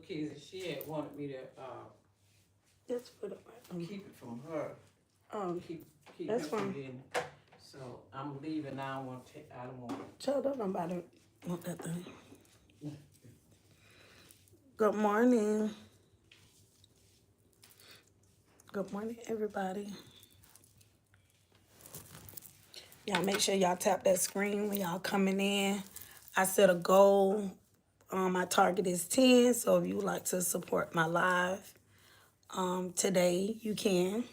kids, and she had wanted me to Just put it keep it from her. um Keep that's her from fine. getting it. So I'm leaving now. I don't want Child, don't nobody want that thing. Good morning. Good morning, everybody. Y'all make sure y'all tap that screen when y'all coming in. I set a goal. My target is 10. So if you would like to support my live today, you can.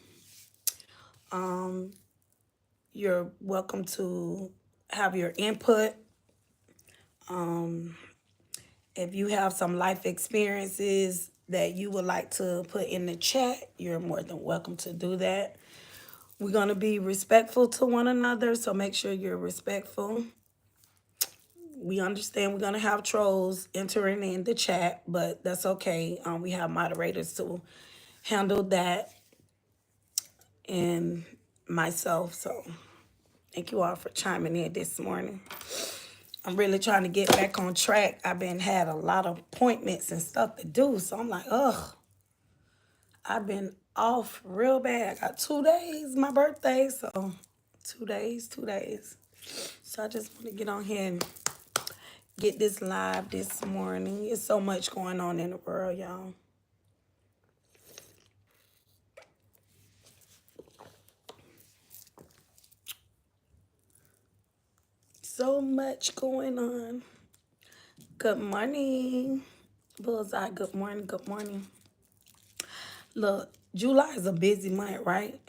You're welcome to have your input. If you have some life experiences that you would like to put in the chat, you're more than welcome to do that. We're going to be respectful to one another, so make sure you're respectful. We understand we're going to have trolls entering in the chat, but that's okay. We have moderators to handle that and myself. So thank you all for chiming in this morning. I'm really trying to get back on track. I've been had a lot of appointments and stuff to do. So I'm like, ugh, I've been off real bad. I got 2 days, my birthday. So 2 days, 2 days. So I just want to get on here and get this live this morning. There's so much going on in the world, y'all. So much going on. Good morning, Bullseye. Good morning. Good morning. Look, July is a busy month, right?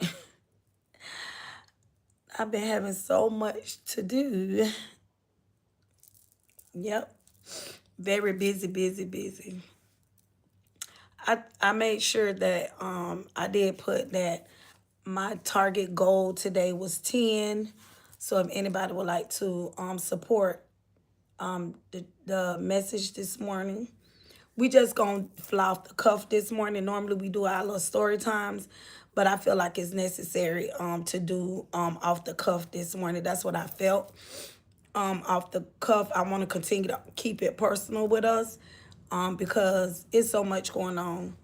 I've been having so much to do. Yep. Very busy, busy, busy. I made sure that I did put that my target goal today was 10. So if anybody would like to support the message this morning, we just gonna fly off the cuff this morning. Normally we do our little story times, but I feel like it's necessary to do off the cuff this morning. That's what I felt. Off the cuff, I want to continue to keep it personal with us because it's so much going on.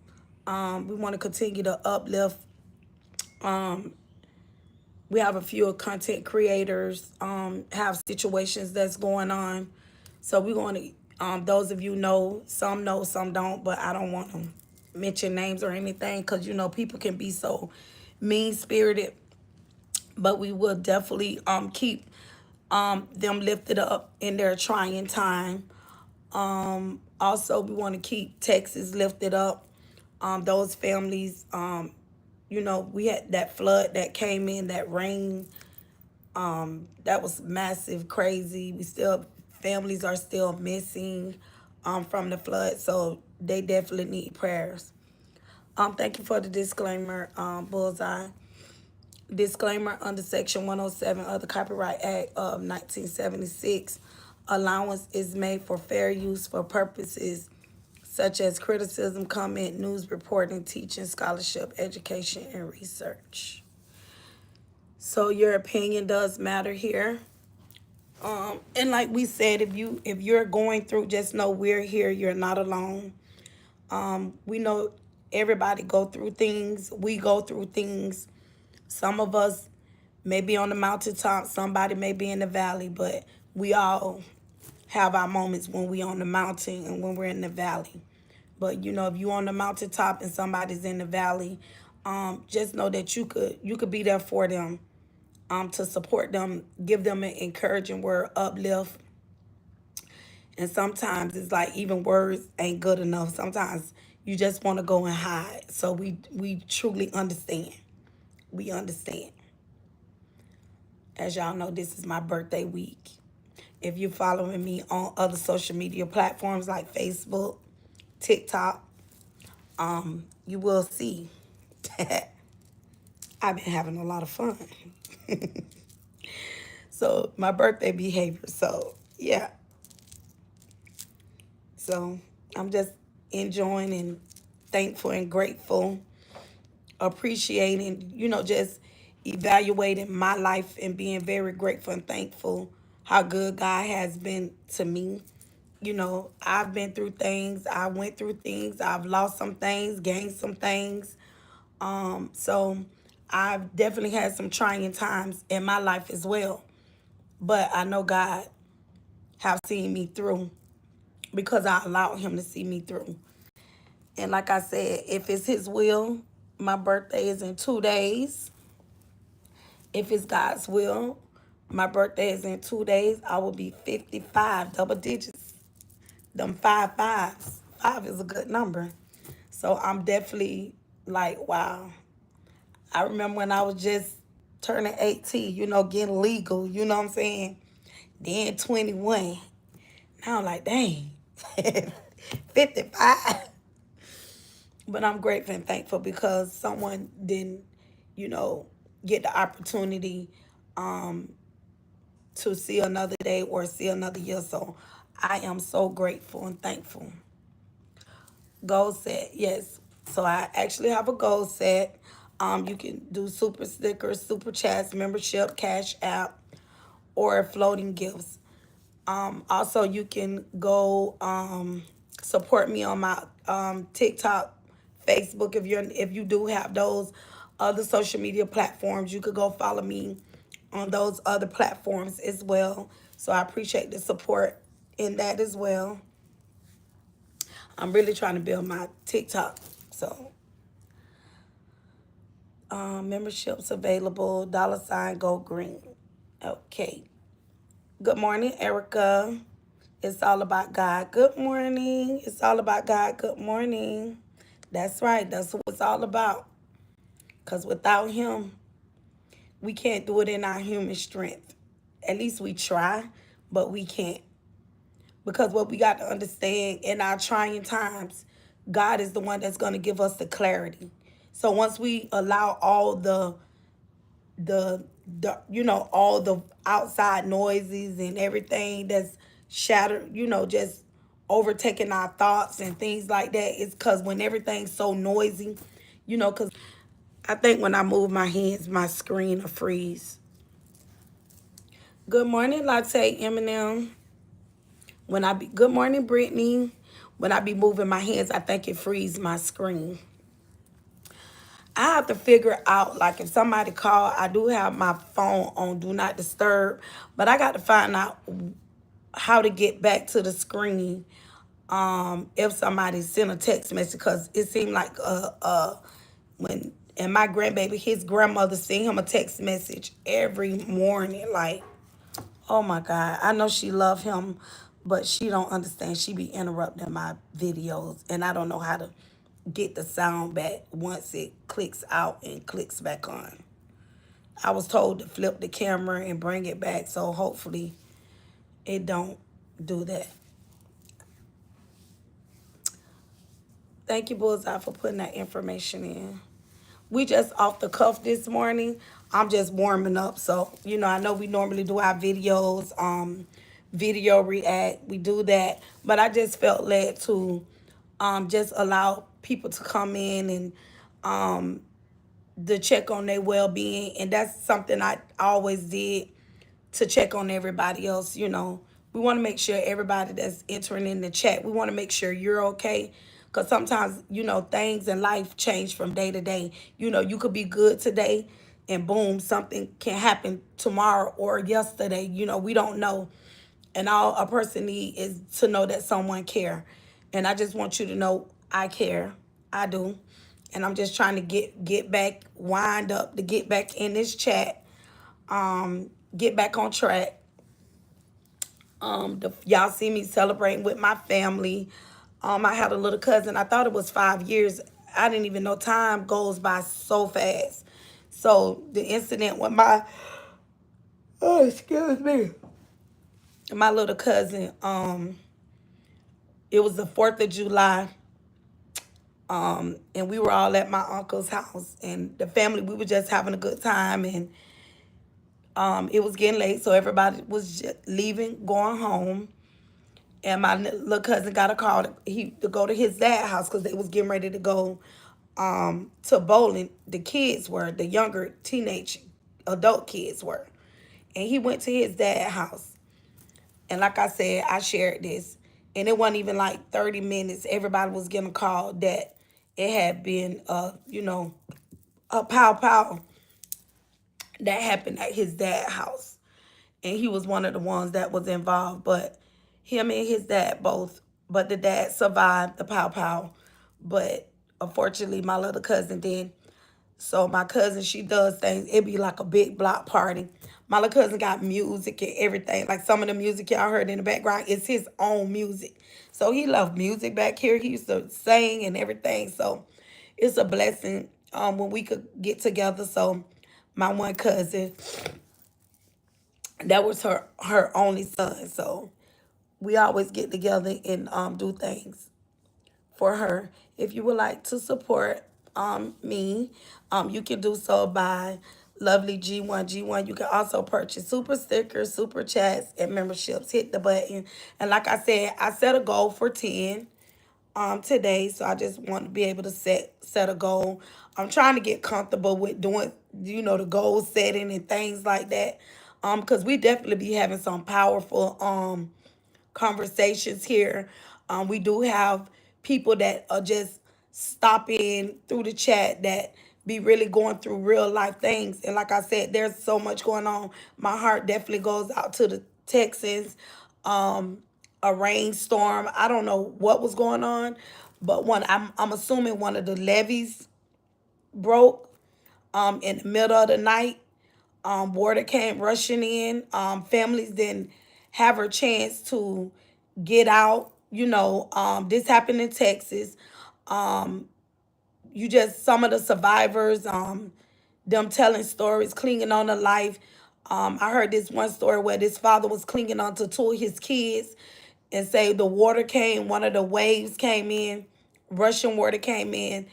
We want to continue to uplift. We have a few content creators have situations that's going on, so we want to. Those of you know, some don't, but I don't want to mention names or anything because you know people can be so mean spirited. But we will definitely keep them lifted up in their trying time. Also, we want to keep Texas lifted up. Those families, you know, we had that flood that came in, that rain, that was massive, crazy. Families are still missing from the flood, so they definitely need prayers. Thank you for the disclaimer, Bullseye. Disclaimer under Section 107 of the Copyright Act of 1976, allowance is made for fair use for purposes such as criticism, comment, news reporting, teaching, scholarship, education, and research. So your opinion does matter here. And like we said, if you're going through, just know we're here. You're not alone. We know everybody go through things. We go through things. Some of us may be on the mountaintop, somebody may be in the valley, but we all have our moments when we on the mountain and when we're in the valley. But you know, if you're on the mountaintop and somebody's in the valley, just know that you could be there for them, to support them, give them an encouraging word, uplift. And sometimes it's like even words ain't good enough. Sometimes you just want to go and hide. So we truly understand. We understand. As y'all know, this is my birthday week. If you're following me on other social media platforms like Facebook, TikTok, you will see that I've been having a lot of fun. So my birthday behavior. So yeah. So I'm just enjoying and thankful and grateful, appreciating, you know, just evaluating my life and being very grateful and thankful how good God has been to me. I've been through things. I went through things. I've lost some things, gained some things. So I've definitely had some trying times in my life as well. But I know God have seen me through because I allowed him to see me through. And like I said, if it's his will, my birthday is in 2 days. If it's God's will, my birthday is in 2 days. I will be 55, double digits. Them five fives. Five is a good number. So I'm definitely like, wow. I remember when I was just turning 18, getting legal, you know what I'm saying? Then 21. Now I'm like, dang, 55. But I'm grateful and thankful because someone didn't, you know, get the opportunity to see another day or see another year. So I am so grateful and thankful. Goal set, yes. So I actually have a goal set. You can do super stickers, super chats, membership, cash app, or floating gifts. Also, you can go support me on my TikTok, Facebook. If you do have those other social media platforms, you could go follow me on those other platforms as well. So I appreciate the support in that as well. I'm really trying to build my TikTok. So memberships available. $ go green. Okay. Good morning, Erica. It's all about God. Good morning. It's all about God. Good morning. That's right. That's what it's all about. Because without him, we can't do it in our human strength. At least we try, but we can't. Because what we got to understand in our trying times, God is the one that's going to give us the clarity. So once we allow all the all the outside noises and everything that's shattered, just overtaking our thoughts and things like that, it's because when everything's so noisy, because I think when I move my hands, my screen will freeze. Good morning, Latte Eminem. Good morning, Brittany. When I be moving my hands, I think it frees my screen. I have to figure out, like, if somebody call, I do have my phone on Do Not Disturb, but I got to find out how to get back to the screen if somebody sent a text message, because it seemed like and my grandbaby, his grandmother sent him a text message every morning, like, oh my God, I know she love him, but she don't understand. She be interrupting my videos, and I don't know how to get the sound back once it clicks out and clicks back on. I was told to flip the camera and bring it back, so hopefully it don't do that. Thank you, Bullseye, for putting that information in. We just off the cuff this morning. I'm just warming up. So, I know we normally do our videos, video react. We do that. But I just felt led to just allow people to come in and to check on their well-being. And that's something I always did, to check on everybody else. We want to make sure everybody that's entering in the chat, we want to make sure you're okay. Because sometimes, things in life change from day to day. You could be good today and boom, something can happen tomorrow or yesterday. We don't know. And all a person needs is to know that someone care. And I just want you to know I care. I do. And I'm just trying to get back, wind up, to get back in this chat, get back on track. Y'all see me celebrating with my family. I had a little cousin. I thought it was 5 years. I didn't even know, time goes by so fast. So the incident with excuse me, my little cousin, it was the 4th of July. And we were all at my uncle's house, and the family, we were just having a good time, and it was getting late, so everybody was just leaving, going home. And my little cousin got a call to go to his dad's house because they was getting ready to go to bowling. The kids were, the younger teenage adult kids were. And he went to his dad's house. And like I said, I shared this. and it wasn't even like 30 minutes. Everybody was getting a call that it had been, a pow pow that happened at his dad's house. And he was one of the ones that was involved. But him and his dad both, but the dad survived the pow pow. But unfortunately, my little cousin did. So my cousin, she does things. It be like a big block party. My little cousin got music and everything. Like some of the music y'all heard in the background is his own music. So he loved music back here. He used to sing and everything. So it's a blessing when we could get together. So my one cousin, that was her only son. So we always get together and do things for her. If you would like to support me, you can do so by Lovely G1G1. You can also purchase super stickers, super chats, and memberships. Hit the button. And like I said, I set a goal for 10 today. So I just want to be able to set a goal. I'm trying to get comfortable with doing, the goal setting and things like that. Because we definitely be having some powerful conversations here. We do have people that are just stopping through the chat that be really going through real life things. And like I said, there's so much going on. My heart definitely goes out to the Texans. A rainstorm. I don't know what was going on, but I'm assuming one of the levees broke in the middle of the night. Water came rushing in. Families didn't have a chance to get out. This happened in Texas. You just some of the survivors, them telling stories, clinging on to life. I heard this one story where this father was clinging on to two of his kids and say the water came, one of the waves came in, rushing water came in,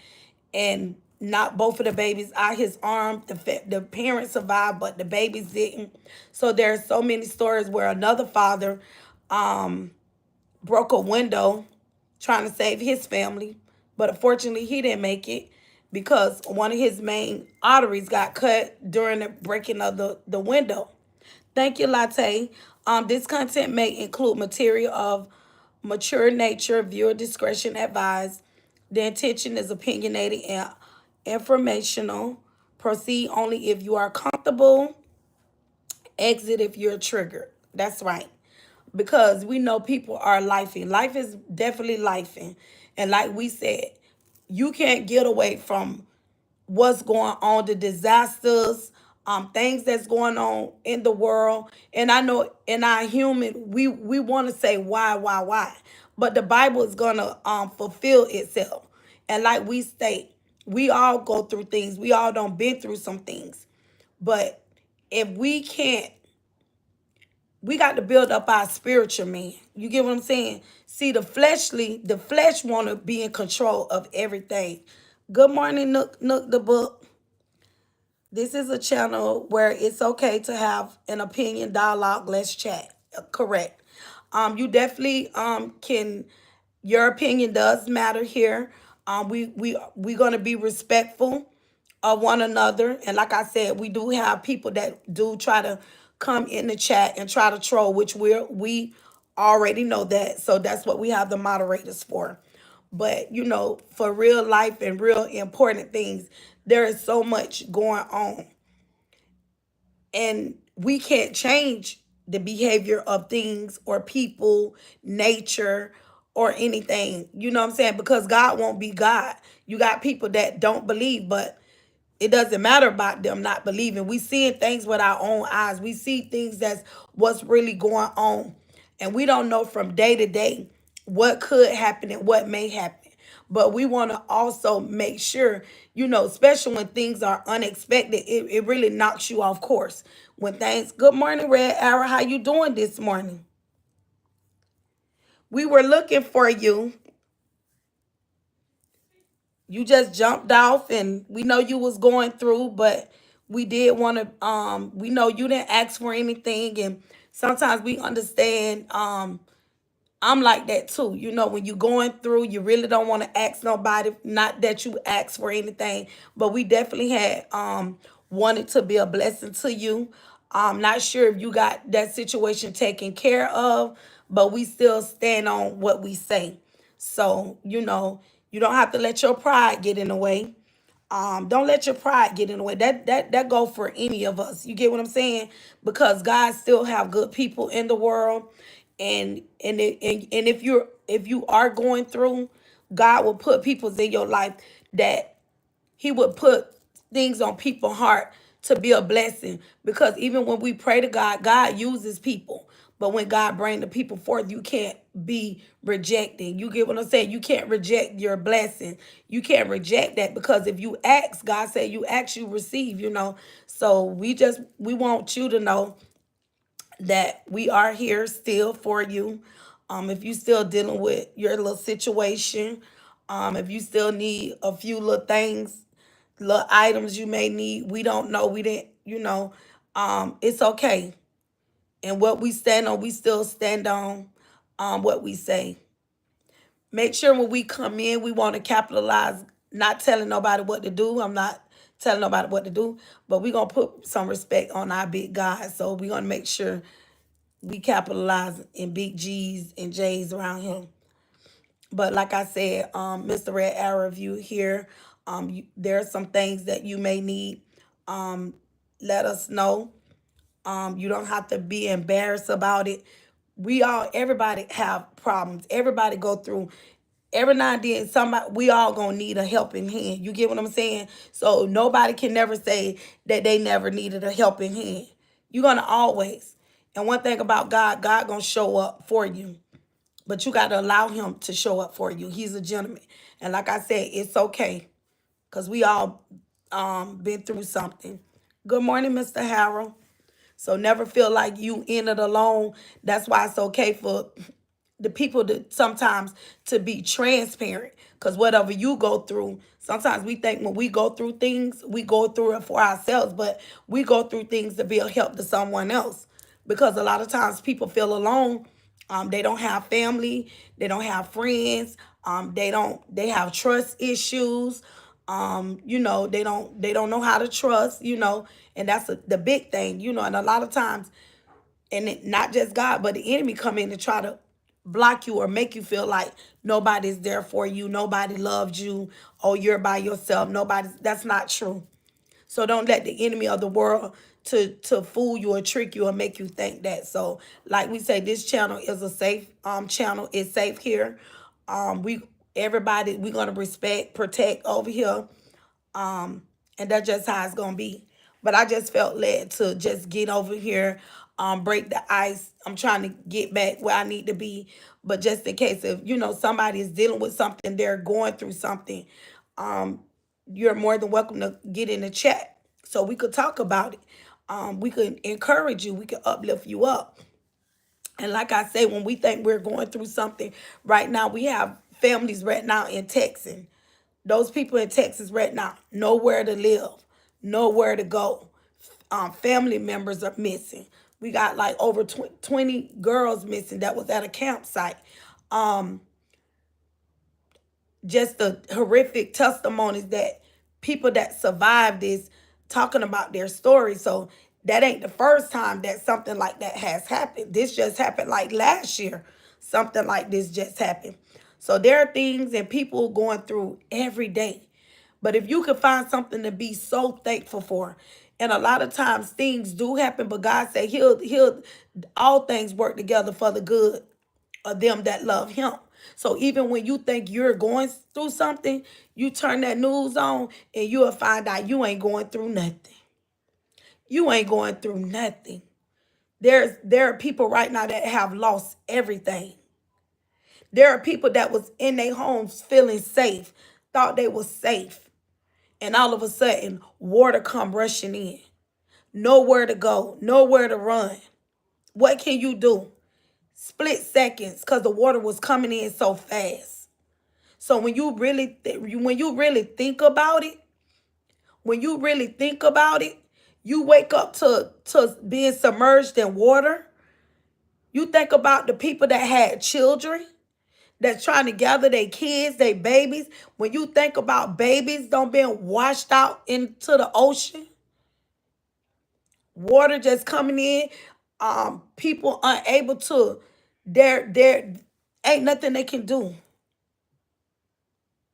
and knocked both of the babies out his arm. The parents survived, but the babies didn't. So there's so many stories where another father broke a window trying to save his family, but unfortunately he didn't make it because one of his main arteries got cut during the breaking of the window. Thank you, Latte. This content may include material of mature nature, viewer discretion advised. The intention is opinionated and informational. Proceed only if you are comfortable. Exit if you're triggered. That's right. Because we know people are lifing. Life is definitely lifing. And like we said, you can't get away from what's going on, the disasters, things that's going on in the world. And I know in our human, we want to say why, but the Bible is gonna fulfill itself. And like we state, we all go through things. We all don't been through some things, but if we can't, we got to build up our spiritual man. You get what I'm saying? See, the flesh want to be in control of everything. Good morning, Nook the book. This is a channel where it's okay to have an opinion, dialogue, let's chat. Correct. You definitely can. Your opinion does matter here. We gonna be respectful of one another, and like I said, we do have people that do try to come in the chat and try to troll, which we already know that. So that's what we have the moderators for. But for real life and real important things, there is so much going on. And we can't change the behavior of things or people, nature, or anything. You know what I'm saying? Because God won't be God. You got people that don't believe, but it doesn't matter about them not believing. We seeing things with our own eyes. We see things that's what's really going on. And we don't know from day to day what could happen and what may happen. But we want to also make sure, especially when things are unexpected, it really knocks you off course. When things, good morning, Red Arrow. How you doing this morning? We were looking for you. You just jumped off and we know you was going through, but we did want to we know you didn't ask for anything, and sometimes we understand. I'm like that too. When you're going through, you really don't want to ask nobody, not that you ask for anything, but we definitely had wanted to be a blessing to you. I'm not sure if you got that situation taken care of, but we still stand on what we say. So, you don't have to let your pride get in the way. Don't let your pride get in the way. That go for any of us. You get what I'm saying? Because God still have good people in the world, and if you are going through, God will put people in your life that He would put things on people's heart to be a blessing. Because even when we pray to God, God uses people. But when God bring the people forth, you can't be rejecting. You get what I'm saying? You can't reject your blessing. You can't reject that, because if you ask, God said you ask, you receive. So we want you to know that we are here still for you. If you still dealing with your little situation, if you still need a few little things, little items you may need, we don't know, we didn't, it's okay. And what we stand on, we still stand on what we say. Make sure when we come in, we want to capitalize, not telling nobody what to do. I'm not telling nobody what to do, but we're going to put some respect on our big God. So we're going to make sure we capitalize in big G's and J's around him. But like I said, Mr. Red Arrow, if you here, there are some things that you may need. Let us know. You don't have to be embarrassed about it. Everybody have problems. Everybody go through. Every now and then, we all gonna need a helping hand. You get what I'm saying? So nobody can never say that they never needed a helping hand. You're gonna always. And one thing about God, God gonna show up for you. But you got to allow him to show up for you. He's a gentleman. And like I said, it's okay. Because we all been through something. Good morning, Mr. Harold. So never feel like you in it alone. That's why it's okay for the people to sometimes to be transparent. Because whatever you go through, sometimes we think when we go through things, we go through it for ourselves. But we go through things to be a help to someone else. Because a lot of times people feel alone. They don't have family. They don't have friends. They have trust issues. They don't know how to trust, and that's the big thing, and a lot of times, and not just God, but the enemy come in to try to block you or make you feel like nobody's there for you, nobody loves you, oh, you're by yourself. That's not true. So don't let the enemy of the world to fool you or trick you or make you think that. So like we say, this channel is a safe channel. It's safe here. We everybody we're gonna respect, protect over here. And that's just how it's gonna be. But I just felt led to just get over here, break the ice. I'm trying to get back where I need to be. But just in case if somebody is dealing with something, they're going through something, you're more than welcome to get in the chat so we could talk about it. We could encourage you, we could uplift you up. And like I say, when we think we're going through something right now, we have families right now in Texas. Those people in Texas right now, nowhere to live, nowhere to go. Family members are missing. We got like over 20 girls missing that was at a campsite. Just the horrific testimonies that people that survived this talking about their story. So that ain't the first time that something like that has happened. This just happened like last year. Something like this just happened. So there are things and people going through every day. But if you can find something to be so thankful for, and a lot of times things do happen, but God said he'll all things work together for the good of them that love him. So even when you think you're going through something, you turn that news on and you'll find out you ain't going through nothing. You ain't going through nothing. There are people right now that have lost everything. There are people that was in their homes feeling safe, thought they was safe. And all of a sudden, water come rushing in. Nowhere to go, nowhere to run. What can you do? Split seconds, because the water was coming in so fast. So when you really think about it, you wake up to being submerged in water. You think about the people that had children that's trying to gather their kids, their babies. When you think about babies don't being washed out into the ocean, Water just coming in. People unable to. There ain't nothing they can do.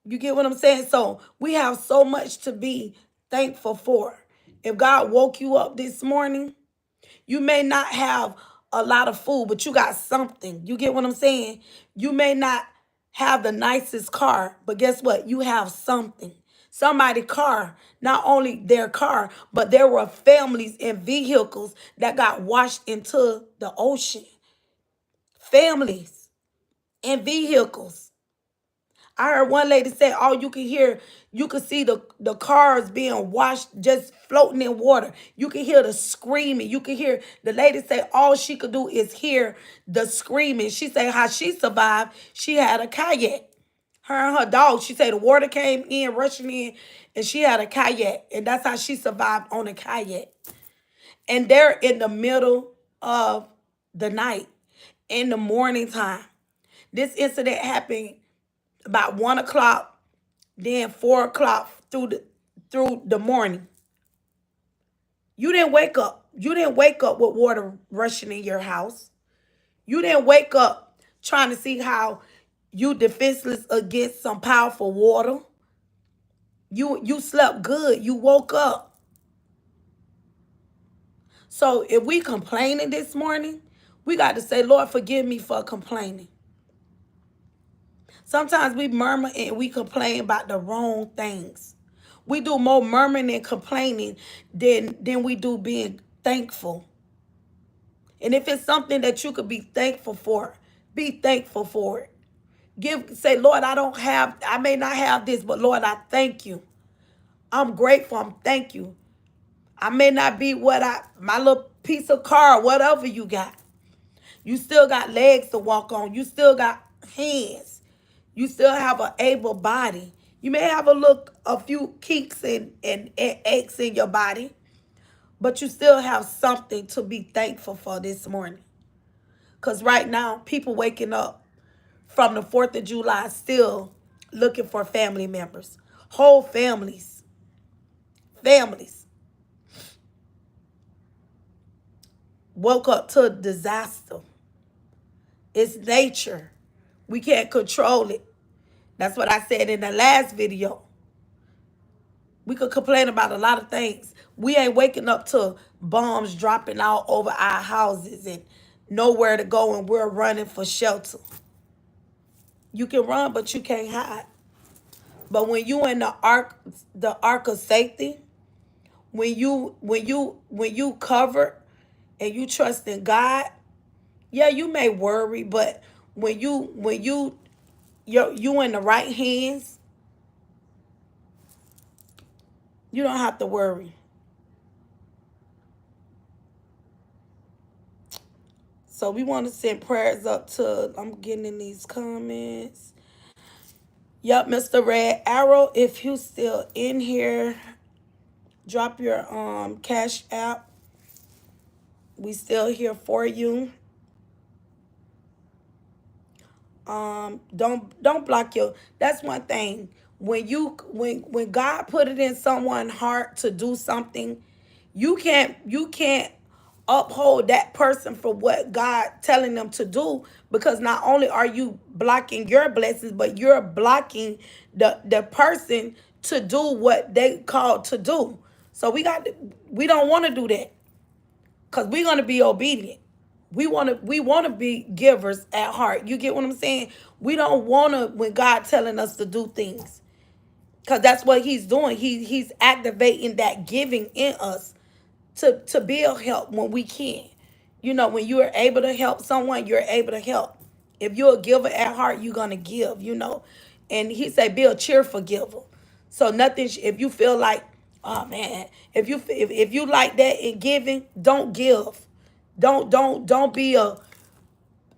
You get what I'm saying? So we have so much to be thankful for. If God woke you up this morning, you may not have a lot of food, but you got something. You get what I'm saying? You may not have the nicest car, but guess what? You have something. Somebody's car, not only their car, but there were families and vehicles that got washed into the ocean. Families and vehicles. I heard one lady say, all you can hear, you can see the cars being washed, just floating in water. You can hear the screaming. You can hear the lady say all she could do is hear the screaming. She said how she survived, she had a kayak. Her and her dog, she said the water came in, rushing in, and she had a kayak. And that's how she survived on a kayak. And they're in the middle of the night, in the morning time. This incident happened about 1 o'clock, then 4 o'clock through the morning. You didn't wake up. You didn't wake up with water rushing in your house. You didn't wake up trying to see how you defenseless against some powerful water. You slept good. You woke up. So if we complaining this morning, we got to say, Lord, forgive me for complaining. Sometimes we murmur and we complain about the wrong things. We do more murmuring and complaining than we do being thankful. And if it's something that you could be thankful for, be thankful for it. Say, Lord, I may not have this, but Lord, I thank you. I'm grateful. I'm thank you. I may not be my little piece of car, whatever you got. You still got legs to walk on. You still got hands. You still have an able body. You may have a few kinks and aches in your body, but you still have something to be thankful for this morning. Because right now, people waking up from the 4th of July still looking for family members. Whole families. Families woke up to a disaster. It's nature. We can't control it. That's what I said in the last video. We could complain about a lot of things. We ain't waking up to bombs dropping out over our houses and nowhere to go, and we're running for shelter. You can run, but you can't hide. But when you in the ark of safety, when you cover and you trust in God, yeah, you may worry, but when you in the right hands, you don't have to worry. So we want to send prayers up to, I'm getting in these comments. Yep, Mr. Red Arrow, if you still in here, drop your cash app. We still here for you. Don't block your, that's one thing. When God put it in someone's heart to do something, you can't uphold that person for what God telling them to do, because not only are you blocking your blessings, but you're blocking the person to do what they called to do. So we don't want to do that, because we're going to be obedient. We want to be givers at heart. You get what I'm saying? We don't want to, when God telling us to do things, because that's what he's doing. He's activating that giving in us to be a help when we can. When you are able to help someone, you're able to help. If you're a giver at heart, you're going to give. And he said, be a cheerful giver. So nothing, if you feel like, oh man, if you like that in giving, don't give. Don't be I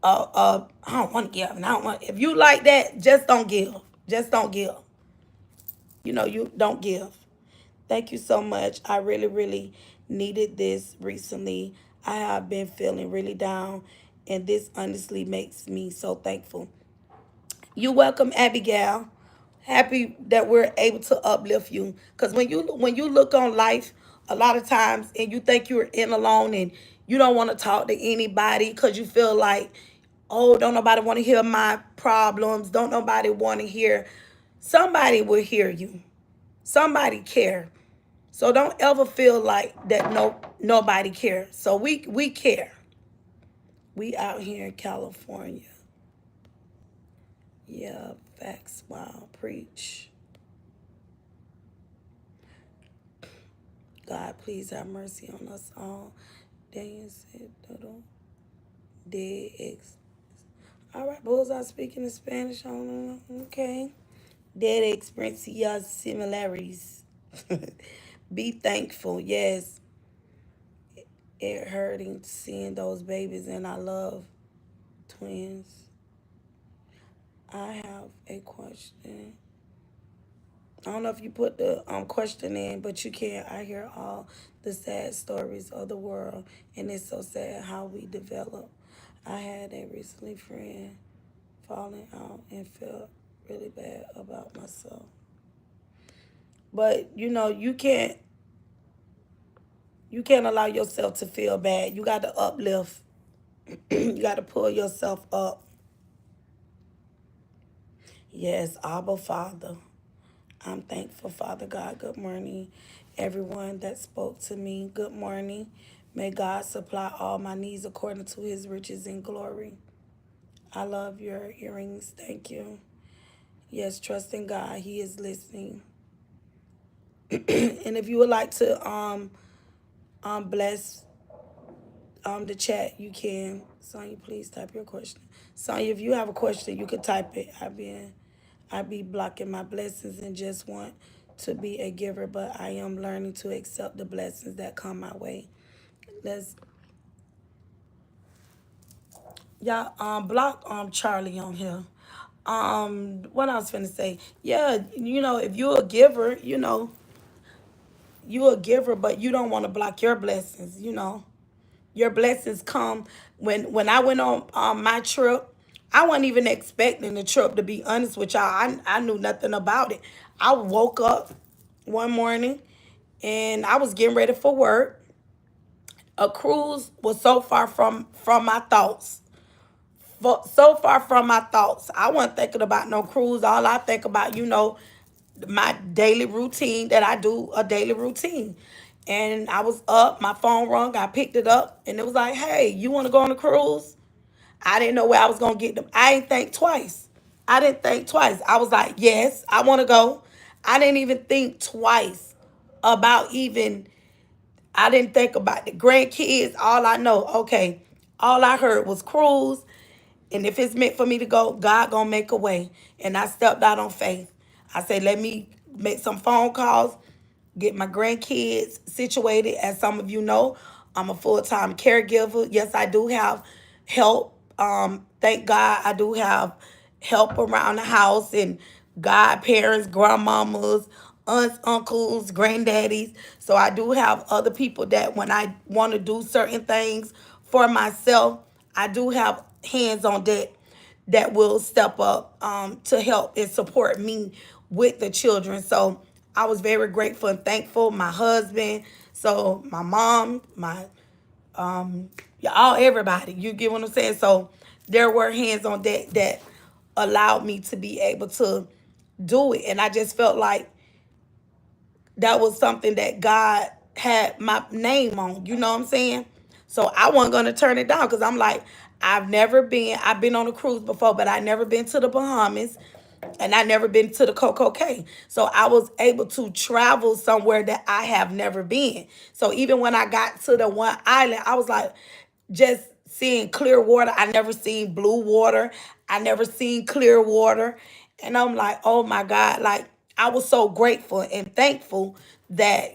don't want to give. And I don't want, if you like that, just don't give. Just don't give. You don't give. Thank you so much. I really, really needed this recently. I have been feeling really down, and this honestly makes me so thankful. You welcome, Abigail. Happy that we're able to uplift you. Because when you look on life a lot of times, and you think you're in alone and you don't want to talk to anybody because you feel like, oh, don't nobody want to hear my problems. Don't nobody want to hear. Somebody will hear you. Somebody care. So don't ever feel like that nobody cares. So we care. We out here in California. Yeah, facts. Wow, preach. God, please have mercy on us all. Daniel said, dead ex. All right, but was I speaking in Spanish? I don't know. Okay. Dead experiencias similarities. Be thankful. Yes, it hurting seeing those babies, and I love twins. I have a question. I don't know if you put the question in, but you can. I hear all the sad stories of the world, and it's so sad how we develop. I had a recently friend falling out and felt really bad about myself. But you can't allow yourself to feel bad. You got to uplift. You got to pull yourself up. Yes, Abba Father. I'm thankful, Father God. Good morning, everyone that spoke to me. Good morning. May God supply all my needs according to his riches and glory. I love your earrings. Thank you. Yes, trust in God. He is listening. And if you would like to bless the chat, you can. Sonya, please type your question. Sonya, if you have a question, you could type it. I be blocking my blessings and just want to be a giver, but I am learning to accept the blessings that come my way. Let's y'all block Charlie on here. What I was finna say, yeah, if you're a giver, you a giver, but you don't want to block your blessings. Your blessings come when I went on my trip. I wasn't even expecting the trip, to be honest with y'all. I knew nothing about it. I woke up one morning and I was getting ready for work. A cruise was so far from my thoughts. So far from my thoughts. I wasn't thinking about no cruise. All I think about, my daily routine, that I do a daily routine. And I was up, my phone rung, I picked it up, and it was like, hey, you want to go on a cruise? I didn't know where I was going to get them. I didn't think twice. I didn't think twice. I was like, yes, I want to go. I didn't even think twice about even, I didn't think about the grandkids. All I know, okay, all I heard was cruise. And if it's meant for me to go, God gonna make a way. And I stepped out on faith. I said, let me make some phone calls, get my grandkids situated. As some of you know, I'm a full-time caregiver. Yes, I do have help. Thank God I do have help around the house and godparents, grandmamas, aunts, uncles, granddaddies. So I do have other people that when I want to do certain things for myself, I do have hands on deck that will step up to help and support me with the children. So I was very grateful and thankful. My husband, so my mom, my all everybody. You get what I'm saying? So there were hands on deck that allowed me to be able to do it. And I just felt like that was something that God had my name on. You know what I'm saying? So I wasn't gonna turn it down because I'm like, I've been on a cruise before, but I never been to the Bahamas and I never been to the Coco Cay. So I was able to travel somewhere that I have never been. So even when I got to the one island, I was like, just seeing clear water. I never seen blue water. I never seen clear water. And I'm like, oh my God. Like, I was so grateful and thankful that,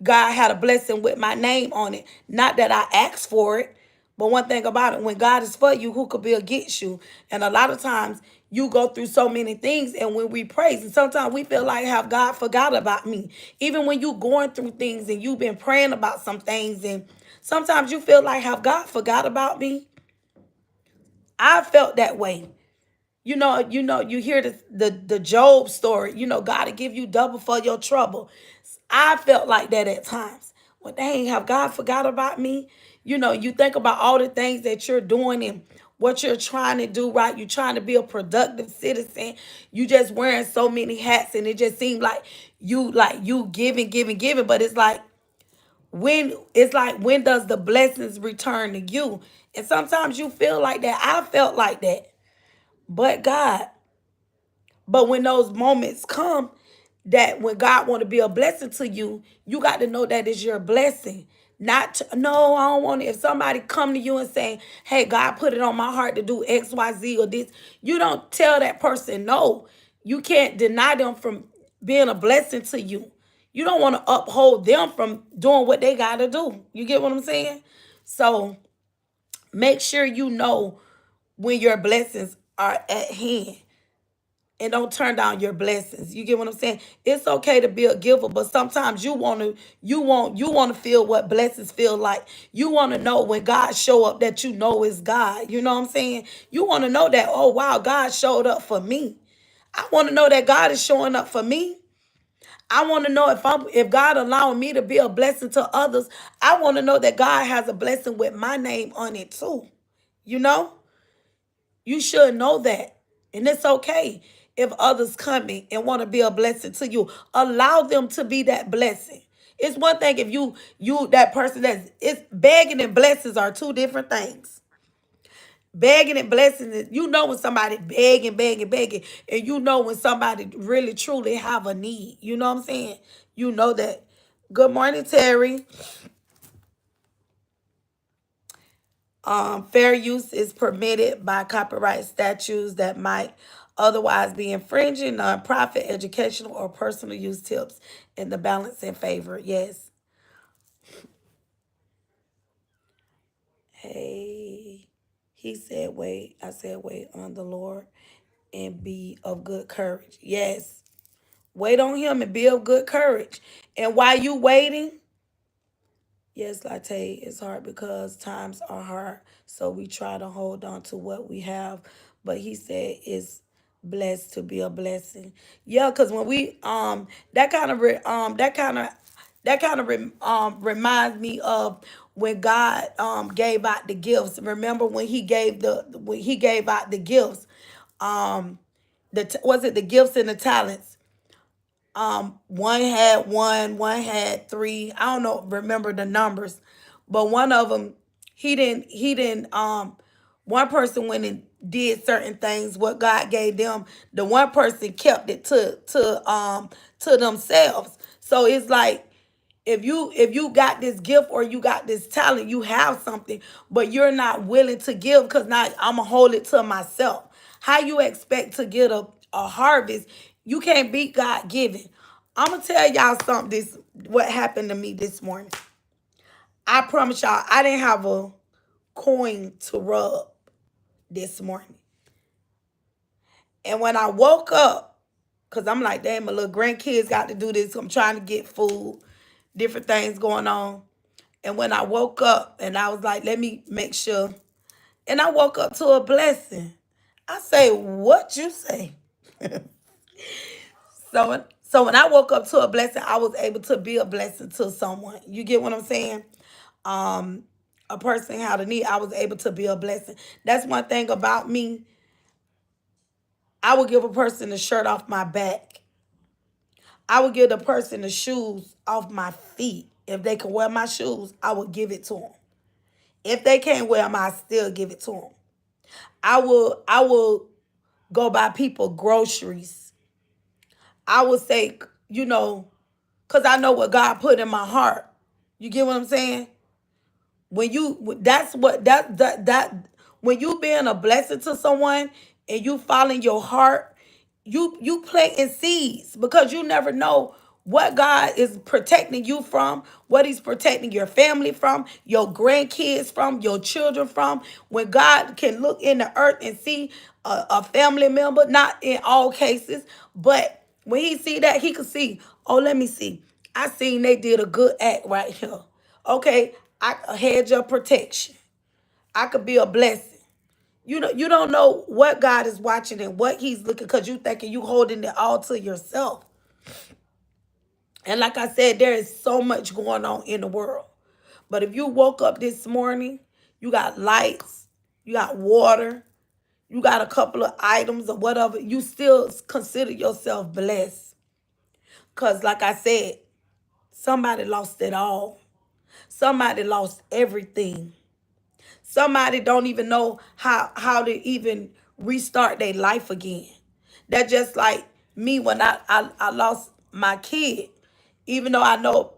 God had a blessing with my name on it. Not that I asked for it, but one thing about it, when God is for you, who could be against you? And a lot of times you go through so many things, and when we praise, and sometimes we feel like, have God forgot about me? Even when you going through things and you've been praying about some things, and sometimes you feel like, have God forgot about me? I felt that way. You hear the Job story. God to give you double for your trouble. I felt like that at times. Well, dang, have God forgot about me? You know, you think about all the things that you're doing and what you're trying to do, right? You're trying to be a productive citizen. You just wearing so many hats, and it just seemed like you giving, giving, giving. But when does the blessings return to you? And sometimes you feel like that. I felt like that. But God, but when those moments come, that when God want to be a blessing to you, you got to know that is your blessing. Not to, no, I don't want it. If somebody come to you and say, "Hey, God put it on my heart to do X, Y, Z or this," you don't tell that person no. You can't deny them from being a blessing to you. You don't want to uphold them from doing what they got to do. You get what I'm saying? So make sure you know when your blessings are at hand, and don't turn down your blessings. You get what I'm saying? It's okay to be a giver, but sometimes you want to feel what blessings feel like. You want to know when God show up that you know is God. You know what I'm saying? You want to know that, oh wow, God showed up for me. I want to know that God is showing up for me. I want to know if God allowing me to be a blessing to others. I want to know that God has a blessing with my name on it too. You know? You should know that. And it's okay if others coming and want to be a blessing to you. Allow them to be that blessing. It's one thing if you that person that's it's begging and blessings are two different things. Begging and blessings, you know when somebody begging, begging, begging, and you know when somebody really truly have a need. You know what I'm saying? You know that. Good morning, Terry. Fair use is permitted by copyright statutes that might otherwise be infringing nonprofit, educational, or personal use tips in the balance in favor. Yes. Hey, he said, wait. I said, wait on the Lord and be of good courage. Yes. Wait on him and be of good courage. And while you waiting, yes, Latte, it's hard because times are hard. So we try to hold on to what we have. But he said it's blessed to be a blessing. Yeah, because when we that kind of reminds me of when God gave out the gifts. Remember when he gave out the gifts, um was it the gifts and the talents? One had one had three. I don't know, remember the numbers, but one of them, he didn't. One person went and did certain things what God gave them. The one person kept it to themselves. So it's like, if you got this gift or you got this talent, you have something, but you're not willing to give because now I'm gonna hold it to myself. How you expect to get a harvest? You can't beat God given. I'm gonna tell y'all something. This what happened to me this morning. I promise y'all, I didn't have a coin to rub this morning, and when I woke up, cause I'm like, damn, my little grandkids got to do this. I'm trying to get food, different things going on. And when I woke up and I was like, let me make sure. And I woke up to a blessing. I say, what you say? So when I woke up to a blessing, I was able to be a blessing to someone. You get what I'm saying? Um, a person had a need, I was able to be a blessing. That's one thing about me. I would give a person the shirt off my back. I would give the person the shoes off my feet. If they can wear my shoes, I would give it to them. If they can't wear them, I still give it to them. I will go buy people groceries. I would say, because I know what God put in my heart. You get what I'm saying? When you that's what that when you being a blessing to someone and you following your heart, you planting seeds because you never know what God is protecting you from, what he's protecting your family from, your grandkids from, your children from. When God can look in the earth and see a family member, not in all cases, but when he see that, he could see, oh, let me see. I seen they did a good act right here. Okay, I a hedge of protection. I could be a blessing. You don't know what God is watching and what he's looking because you thinking you holding it all to yourself. And like I said, there is so much going on in the world. But if you woke up this morning, you got lights, you got water, you got a couple of items or whatever, you still consider yourself blessed. Because like I said, somebody lost it all. Somebody lost everything. Somebody don't even know how to even restart their life again. That's just like me when I lost my kid. Even though I know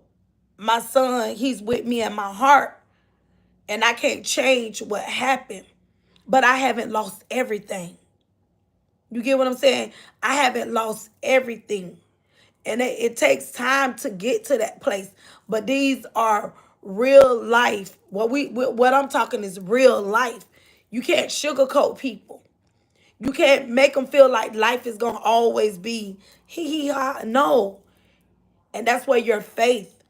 my son, he's with me in my heart, and I can't change what happened, but I haven't lost everything. You get what I'm saying? I haven't lost everything. And it takes time to get to that place. But these are real life. What I'm talking is real life. You can't sugarcoat people. You can't make them feel like life is gonna always be hee hee ha. No. And that's where your faith,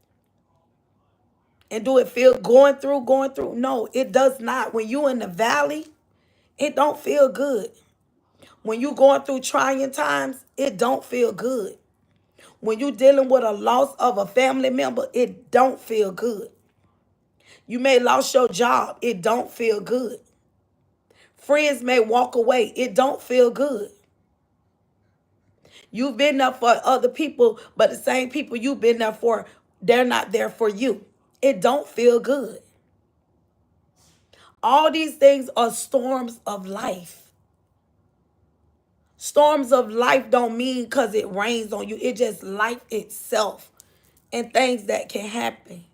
and do it feel going through? No, it does not. When you in the valley, it don't feel good. When you going through trying times, it don't feel good. When you dealing with a loss of a family member, it don't feel good. You may lost your job, it don't feel good. Friends may walk away, it don't feel good. You've been there for other people, but the same people you've been there for, they're not there for you. It don't feel good. All these things are storms of life. Storms of life don't mean because it rains on you. It just life itself and things that can happen.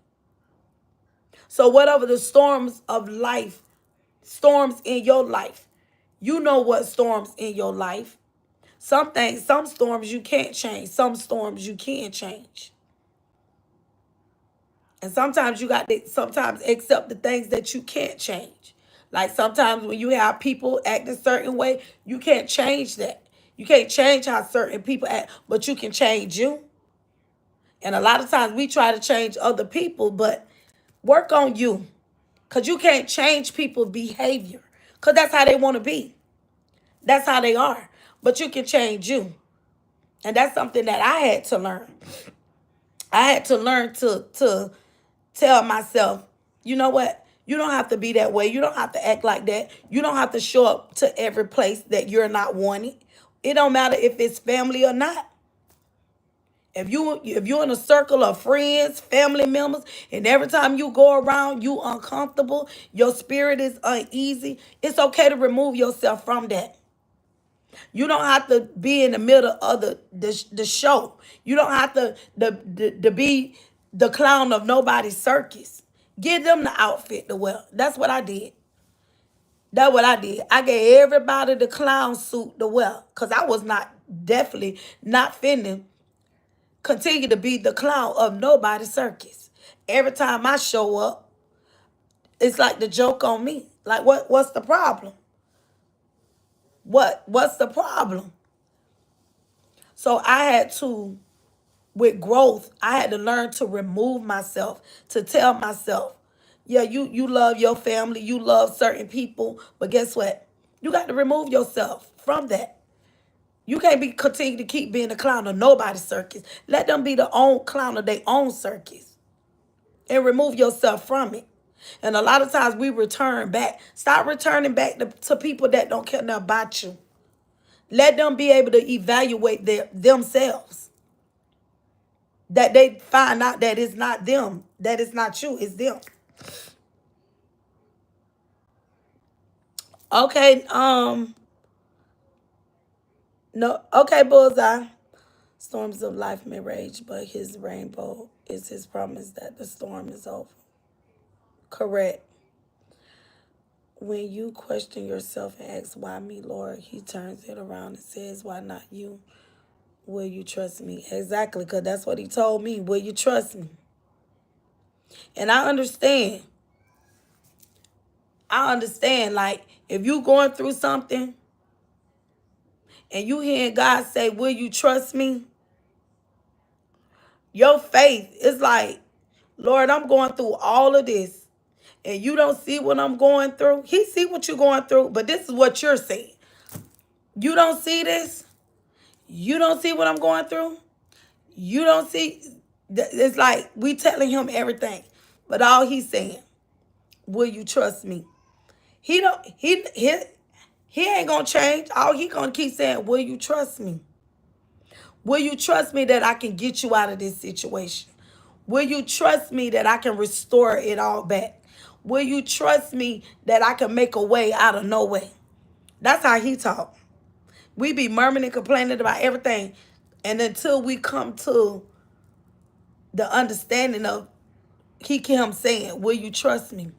So whatever the storms of life, storms in your life, you know what storms in your life. Some things, some storms you can't change. Some storms you can change. And sometimes you got to sometimes accept the things that you can't change. Like sometimes when you have people act a certain way, you can't change that. You can't change how certain people act, but you can change you. And a lot of times we try to change other people, but work on you. Because you can't change people's behavior. Because that's how they want to be. That's how they are. But you can change you. And that's something that I had to learn. I had to learn to tell myself, you know what? You don't have to be that way. You don't have to act like that. You don't have to show up to every place that you're not wanted. It don't matter if it's family or not. If you're in a circle of friends, family members, and every time you go around, you uncomfortable, your spirit is uneasy, it's okay to remove yourself from that. You don't have to be in the middle of the show. You don't have to be the clown of nobody's circus. Give them the outfit to wear. That's what I did. That's what I did. I gave everybody the clown suit to wear. Because I was definitely not finna continue to be the clown of nobody's circus. Every time I show up, it's like the joke on me. Like, what's the problem? What's the problem? So I had to, with growth, I had to learn to remove myself, to tell myself, yeah, you love your family, you love certain people, but guess what? You got to remove yourself from that. You can't continue to keep being a clown of nobody's circus. Let them be the own clown of their own circus. And remove yourself from it. And a lot of times we return back. Stop returning back to people that don't care nothing about you. Let them be able to evaluate themselves. That they find out that it's not them. That it's not you. It's them. Okay. No. Okay, Bullseye. Storms of life may rage, but his rainbow is his promise that the storm is over. Correct. When you question yourself and ask, why me, Lord, he turns it around and says, why not you? Will you trust me? Exactly, because that's what he told me. Will you trust me? And I understand. Like, if you going through something and you hearing God say, will you trust me? Your faith is like, Lord, I'm going through all of this. And you don't see what I'm going through. He see what you're going through, but this is what you're seeing. You don't see this. You don't see what I'm going through. You don't see. It's like we telling him everything, but all he's saying, will you trust me? He don't he ain't gonna change. All he gonna keep saying, will you trust me? Will you trust me that I can get you out of this situation? Will you trust me that I can restore it all back? Will you trust me that I can make a way out of no way? That's how he talk. We be murmuring and complaining about everything. And until we come to the understanding of him saying, will you trust me?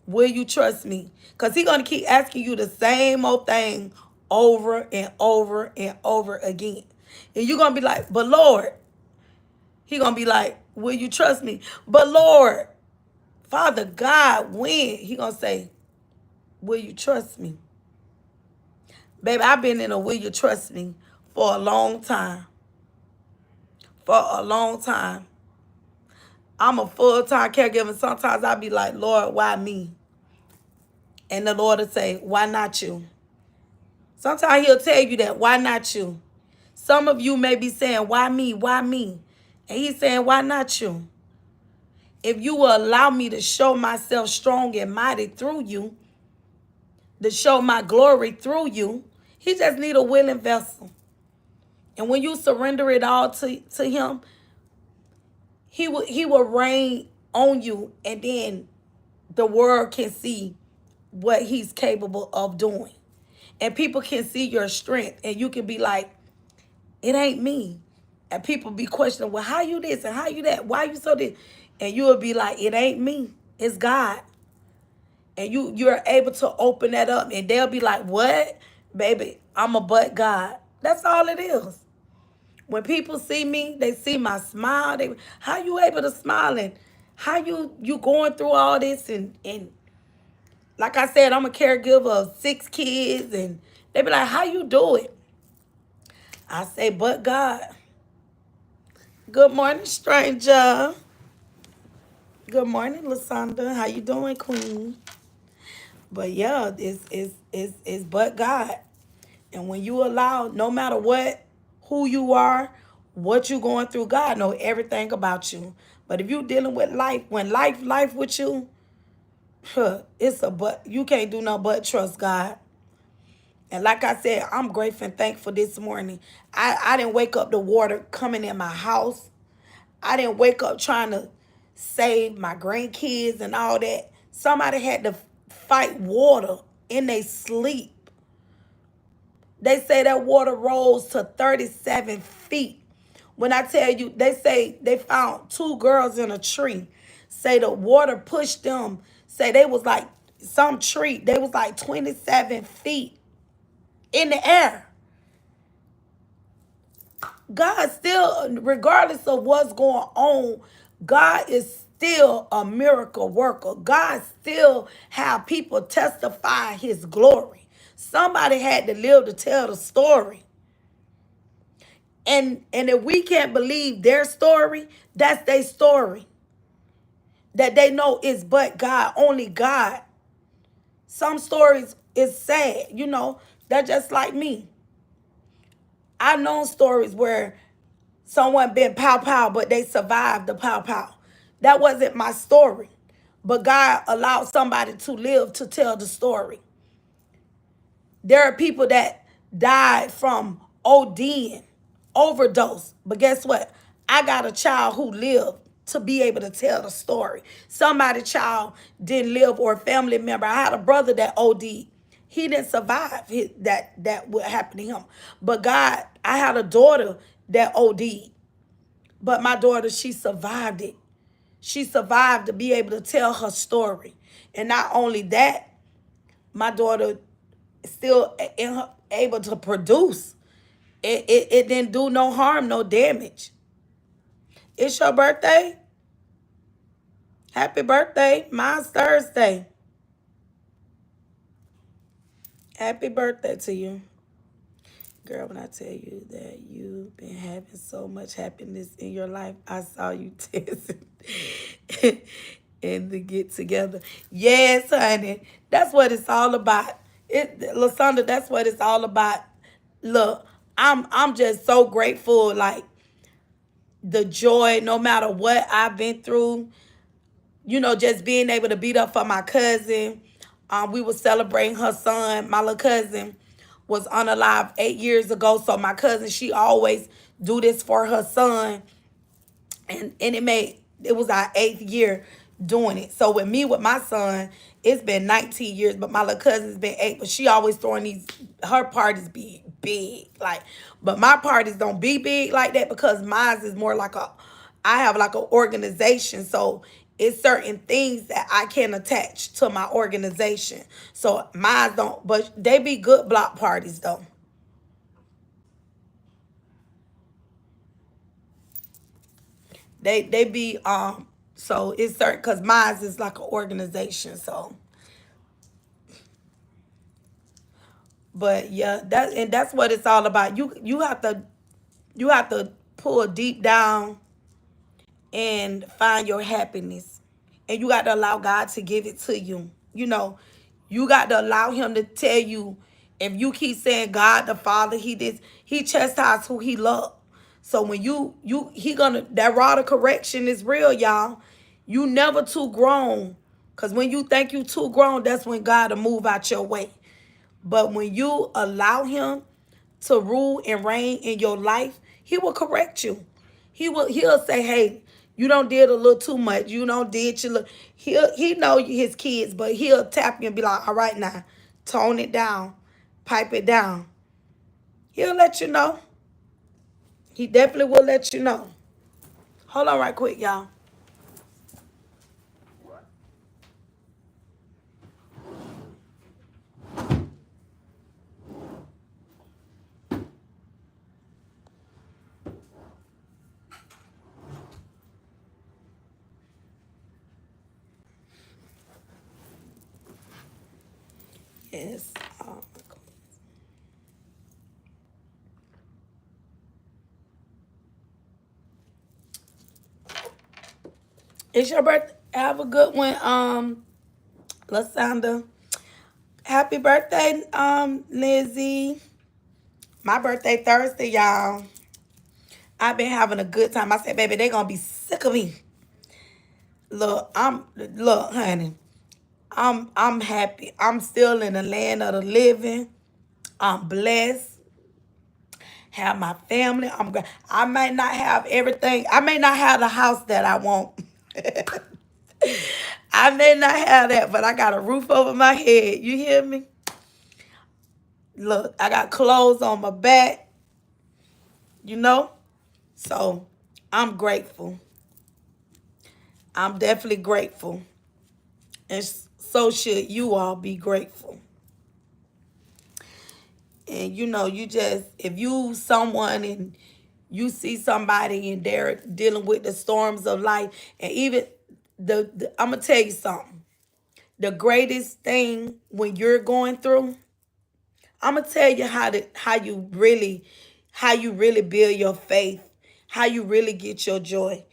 Will you trust me? Because he's going to keep asking you the same old thing over and over and over again. And you're going to be like, but Lord, he going to be like, will you trust me? But Lord, Father God, when? He going to say, will you trust me? Baby, I've been in a will you trust me for a long time. For a long time. I'm a full-time caregiver. Sometimes I be like, Lord, why me? And the Lord will say, why not you? Sometimes he'll tell you that, why not you? Some of you may be saying, why me? Why me? And he's saying, why not you? If you will allow me to show myself strong and mighty through you, to show my glory through you, he just need a willing vessel. And when you surrender it all to him, he will reign on you, and then the world can see what he's capable of doing. And people can see your strength, and you can be like, it ain't me. And people be questioning, well, how you this and how you that? Why you so this? And you will be like, it ain't me. It's God. And you're able to open that up, and they'll be like, what? Baby, I'm a but God. That's all it is. When people see me, they see my smile. How you able to smile, and how you going through all this, and like I said, I'm a caregiver of 6 kids, and they be like, how you do it? I say, but God. Good morning, stranger. Good morning, Lasanda. How you doing, Queen? But yeah, it's but God. And when you allow, no matter what, who you are, what you going through, God know everything about you. But if you dealing with life, when life with you, it's a but. You can't do no but trust God. And like I said, I'm grateful and thankful this morning. I didn't wake up to water coming in my house. I didn't wake up trying to save my grandkids and all that. Somebody had to fight water in their sleep. They say that water rose to 37 feet. When I tell you, they say they found 2 girls in a tree. Say the water pushed them. Say they was like some tree. They was like 27 feet in the air. God still, regardless of what's going on, God is still a miracle worker. God still have people testify his glory. Somebody had to live to tell the story. And if we can't believe their story, that's their story. That they know is but God, only God. Some stories is sad, they're just like me. I've known stories where someone been pow, but they survived the pow. That wasn't my story. But God allowed somebody to live to tell the story. There are people that died from ODing, overdose. But guess what? I got a child who lived to be able to tell the story. Somebody's child didn't live, or a family member. I had a brother that OD'd. He didn't survive that what happened to him. But God, I had a daughter that OD'd. But my daughter, she survived it. She survived to be able to tell her story. And not only that, my daughter still able to produce. It didn't do no harm, no damage. It's your birthday? Happy birthday. Mine's Thursday. Happy birthday to you. Girl, when I tell you that you've been having so much happiness in your life, I saw you dancing in the get together. Yes, honey. That's what it's all about. Lasanda, that's what it's all about. Look, I'm just so grateful, like, the joy, no matter what I've been through, just being able to beat up for my cousin. We were celebrating her son. My little cousin was unalive 8 years ago. So my cousin, she always do this for her son. And it was our 8th year doing it. So with my son, it's been 19 years, but my little cousin's been 8. But she always throwing her parties be big, like. But my parties don't be big like that because mine is more like I have like an organization, so it's certain things that I can attach to my organization. So mine don't, but they be good block parties though. They be so it's certain because mine is like an organization. So but yeah, that's what it's all about. You have to pull deep down and find your happiness. And you got to allow God to give it to you. You got to allow him to tell you. If you keep saying God the Father, he chastises who he loves. So when he gonna, that rod of correction is real, y'all. You never too grown. Cause when you think you too grown, that's when God will move out your way. But when you allow him to rule and reign in your life, he will correct you. He'll say, hey, you don't did a little too much. You don't did your little. He know his kids, but he'll tap you and be like, all right now, tone it down, pipe it down. He'll let you know. He definitely will let you know. Hold on right quick, y'all. Yes. It's your birthday. Have a good one, Lasanda. Happy birthday, Lizzie. My birthday Thursday, y'all. I've been having a good time. I said, baby, they gonna be sick of me. Look, honey. I'm happy. I'm still in the land of the living. I'm blessed. Have my family. I might not have everything. I may not have the house that I want. I may not have that, but I got a roof over my head. You hear me? Look, I got clothes on my back. You know? So I'm grateful. I'm definitely grateful. And so should you all be grateful. And if you someone and you see somebody and they're dealing with the storms of life, and even I'm gonna tell you something. The greatest thing when you're going through, I'm gonna tell you how you really build your faith, how you really get your joy.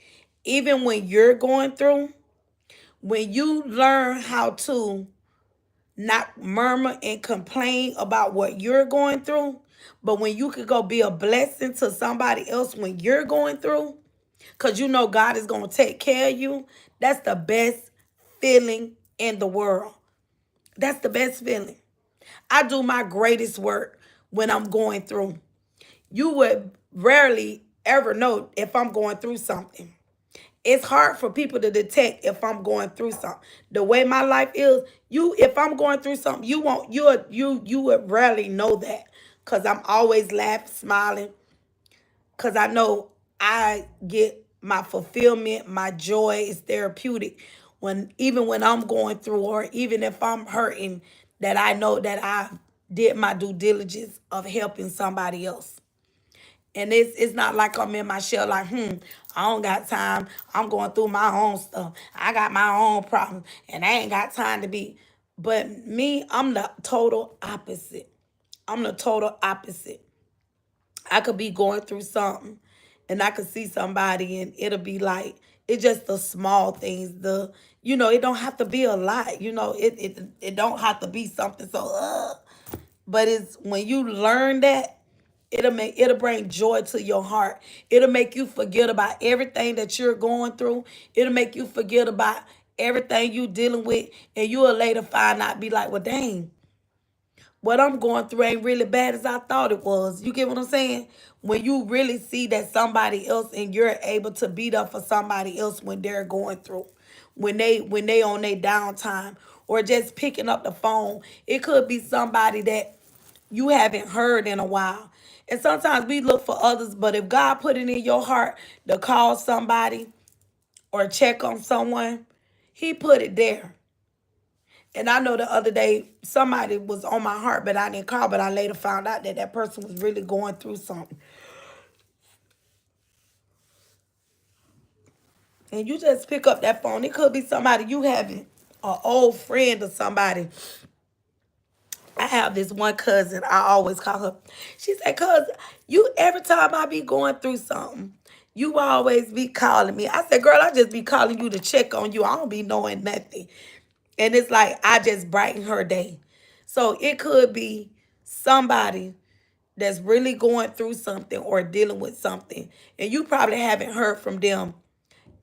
Even when you're going through, when you learn how to not murmur and complain about what you're going through, but when you could go be a blessing to somebody else when you're going through, because you know God is going to take care of you, that's the best feeling in the world. That's the best feeling. I do my greatest work when I'm going through. You would rarely ever know if I'm going through something. It's hard for people to detect if I'm going through something. The way my life is, if I'm going through something, you would rarely know that. Cause I'm always laughing, smiling. Cause I know I get my fulfillment, my joy is therapeutic. Even when I'm going through, or even if I'm hurting, that I know that I did my due diligence of helping somebody else. And it's not like I'm in my shell like, I don't got time. I'm going through my own stuff. I got my own problems and I ain't got time to be. But me, I'm the total opposite. I'm the total opposite. I could be going through something and I could see somebody and it'll be like, it's just the small things. It don't have to be a lot. It don't have to be something so, but it's when you learn that, It'll bring joy to your heart. It'll make you forget about everything that you're going through. It'll make you forget about everything you dealing with, and you will later find out, be like, well, dang, what I'm going through ain't really bad as I thought it was. You get what I'm saying? When you really see that somebody else and you're able to beat up for somebody else when they're going through, when they on their downtime, or just picking up the phone. It could be somebody that you haven't heard in a while. And sometimes we look for others, but if God put it in your heart to call somebody or check on someone, he put it there. And I know the other day somebody was on my heart, but I didn't call. But I later found out that that person was really going through something. And you just pick up that phone. It could be somebody you having, an old friend or somebody. I have this one cousin. I always call her. She said, "Cuz you every time I be going through something, you always be calling me." I said, "Girl, I just be calling you to check on you. I don't be knowing nothing." And it's like I just brighten her day. So it could be somebody that's really going through something or dealing with something, and you probably haven't heard from them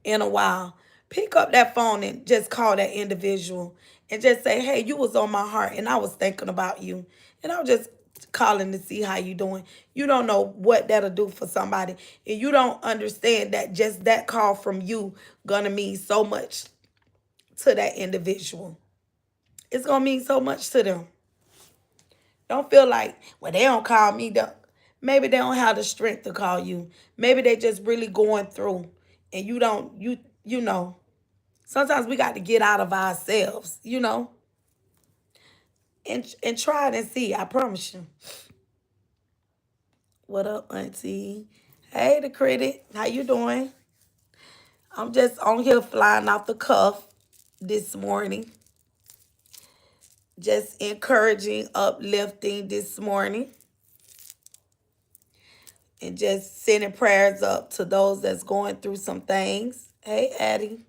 in a while. Pick up that phone and just call that individual and just say, "Hey, you was on my heart and I was thinking about you. And I was just calling to see how you doing." You don't know what that'll do for somebody. And you don't understand that just that call from you gonna mean so much to that individual. It's gonna mean so much to them. Don't feel like, well, they don't call me. Maybe they don't have the strength to call you. Maybe they just really going through, and you don't. You know. Sometimes we got to get out of ourselves. And try it and see. I promise you. What up, Auntie? Hey, the critic. How you doing? I'm just on here flying off the cuff this morning. Just encouraging, uplifting this morning. And just sending prayers up to those that's going through some things. Hey, Addie.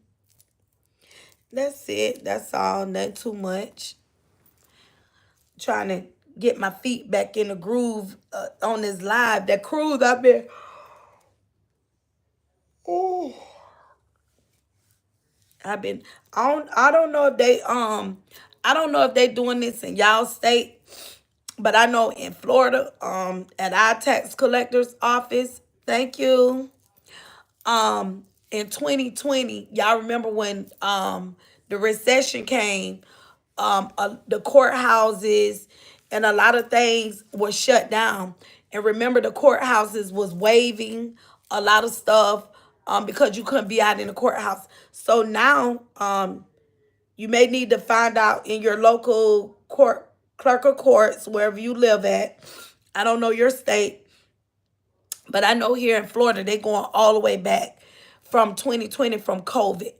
That's it. That's all. Nothing too much. Trying to get my feet back in the groove on this live. That cruise I've been. Oh, I've been. I don't know if they I don't know if they doing this in y'all state, but I know in Florida at our tax collector's office. Thank you. In 2020, y'all remember when the recession came, the courthouses and a lot of things were shut down. And remember, the courthouses was waiving a lot of stuff because you couldn't be out in the courthouse. So now you may need to find out in your local court, clerk of courts, wherever you live at. I don't know your state, but I know here in Florida, they going all the way back from 2020 from COVID.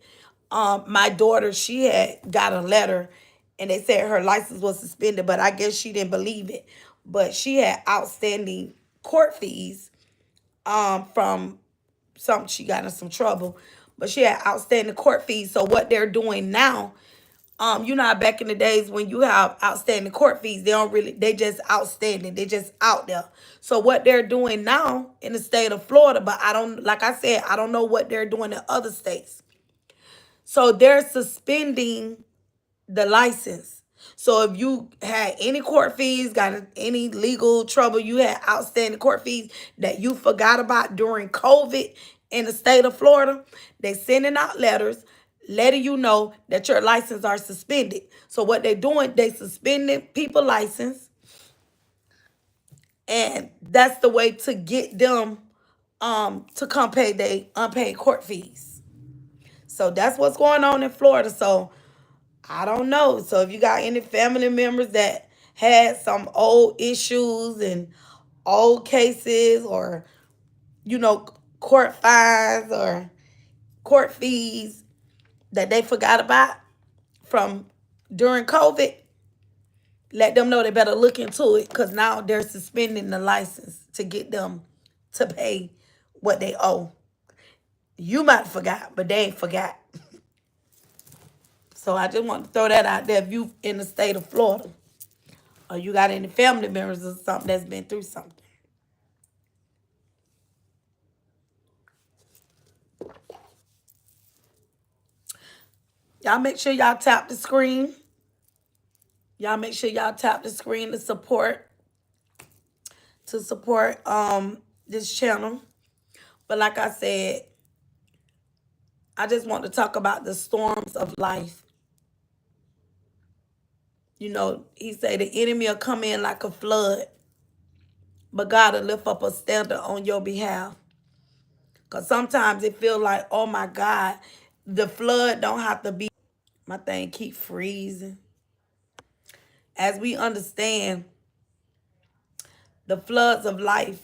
My daughter, she had got a letter and they said her license was suspended, but I guess she didn't believe it. But she had outstanding court fees from something, she got in some trouble. But she had outstanding court fees. So what they're doing now, how back in the days when you have outstanding court fees, they just outstanding. They just out there. So what they're doing now in the state of Florida, but like I said, I don't know what they're doing in other states. So they're suspending the license. So if you had any court fees, got any legal trouble, you had outstanding court fees that you forgot about during COVID in the state of Florida, they sending out letters letting you know that your license are suspended. So what they're doing, they suspending people license, and that's the way to get them to come pay their unpaid court fees. So that's what's going on in Florida. So I don't know. So if you got any family members that had some old issues and old cases, or court fines or court fees that they forgot about from during COVID, let them know they better look into it, because now they're suspending the license to get them to pay what they owe. You might have forgot, but they ain't forgot. So I just want to throw that out there. If you in the state of Florida, or you got any family members or something that's been through something. Y'all make sure y'all tap the screen. Y'all make sure y'all tap the screen to support this channel. But like I said, I just want to talk about the storms of life. You know, he said the enemy will come in like a flood, but God will lift up a standard on your behalf. Because sometimes it feels like, oh my God, the flood don't have to be. My thing keep freezing. As we understand, the floods of life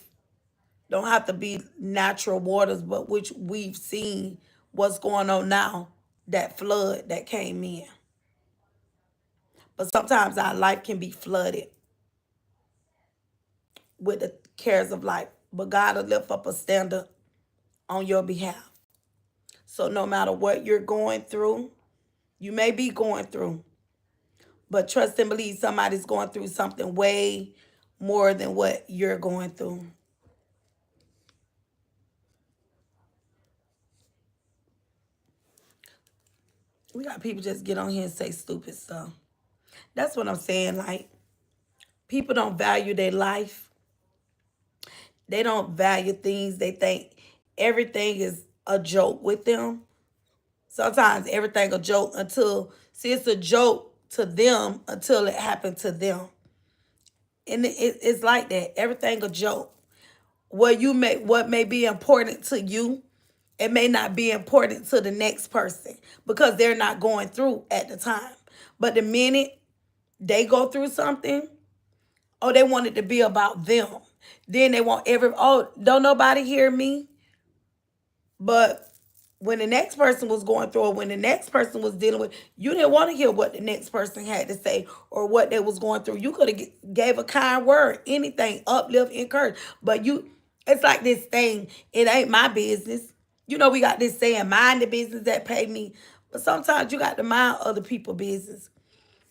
don't have to be natural waters, but which we've seen what's going on now, that flood that came in. But sometimes our life can be flooded with the cares of life. But God will lift up a standard on your behalf. So no matter what you're going through, you may be going through, but trust and believe somebody's going through something way more than what you're going through. We got people just get on here and say stupid stuff. That's what I'm saying. Like, people don't value their life. They don't value things. They think everything is a joke with them. Sometimes everything a joke until, see, it's a joke to them until it happened to them. And it's like that. Everything a joke. What may be important to you, it may not be important to the next person because they're not going through at the time. But the minute they go through something, oh, they want it to be about them. Then they want don't nobody hear me. But when the next person was going through, or when the next person was dealing with, you didn't want to hear what the next person had to say or what they was going through. You could have gave a kind word, anything, uplift, encourage. But it's like this thing, it ain't my business. You know, we got this saying, mind the business that pay me. But sometimes you got to mind other people's business.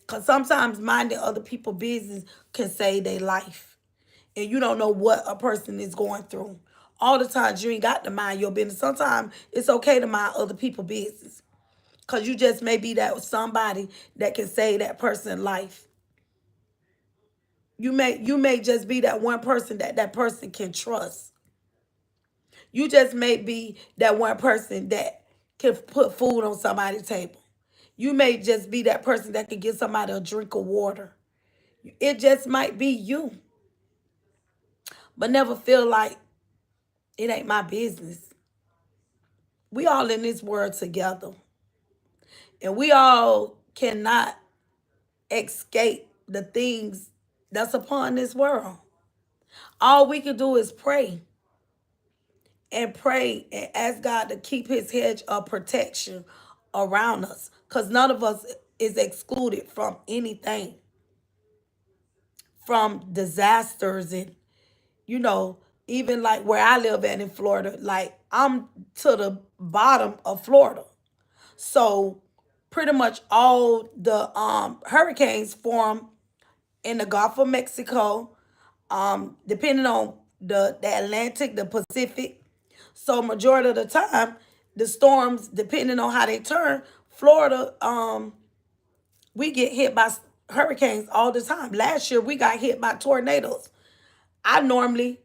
Because sometimes minding other people's business can save their life. And you don't know what a person is going through. All the times you ain't got to mind your business. Sometimes it's okay to mind other people's business. Because you just may be that somebody that can save that person's life. You may just be that one person that person can trust. You just may be that one person that can put food on somebody's table. You may just be that person that can give somebody a drink of water. It just might be you. But never feel like it ain't my business. We all in this world together. And we all cannot escape the things that's upon this world. All we can do is pray and ask God to keep his hedge of protection around us. Because none of us is excluded from anything. From disasters and, you know, even like where I live at in Florida, like I'm to the bottom of Florida. So pretty much all the hurricanes form in the Gulf of Mexico, depending on the Atlantic, the Pacific. So majority of the time, the storms, depending on how they turn, Florida, we get hit by hurricanes all the time. Last year, we got hit by tornadoes. I normally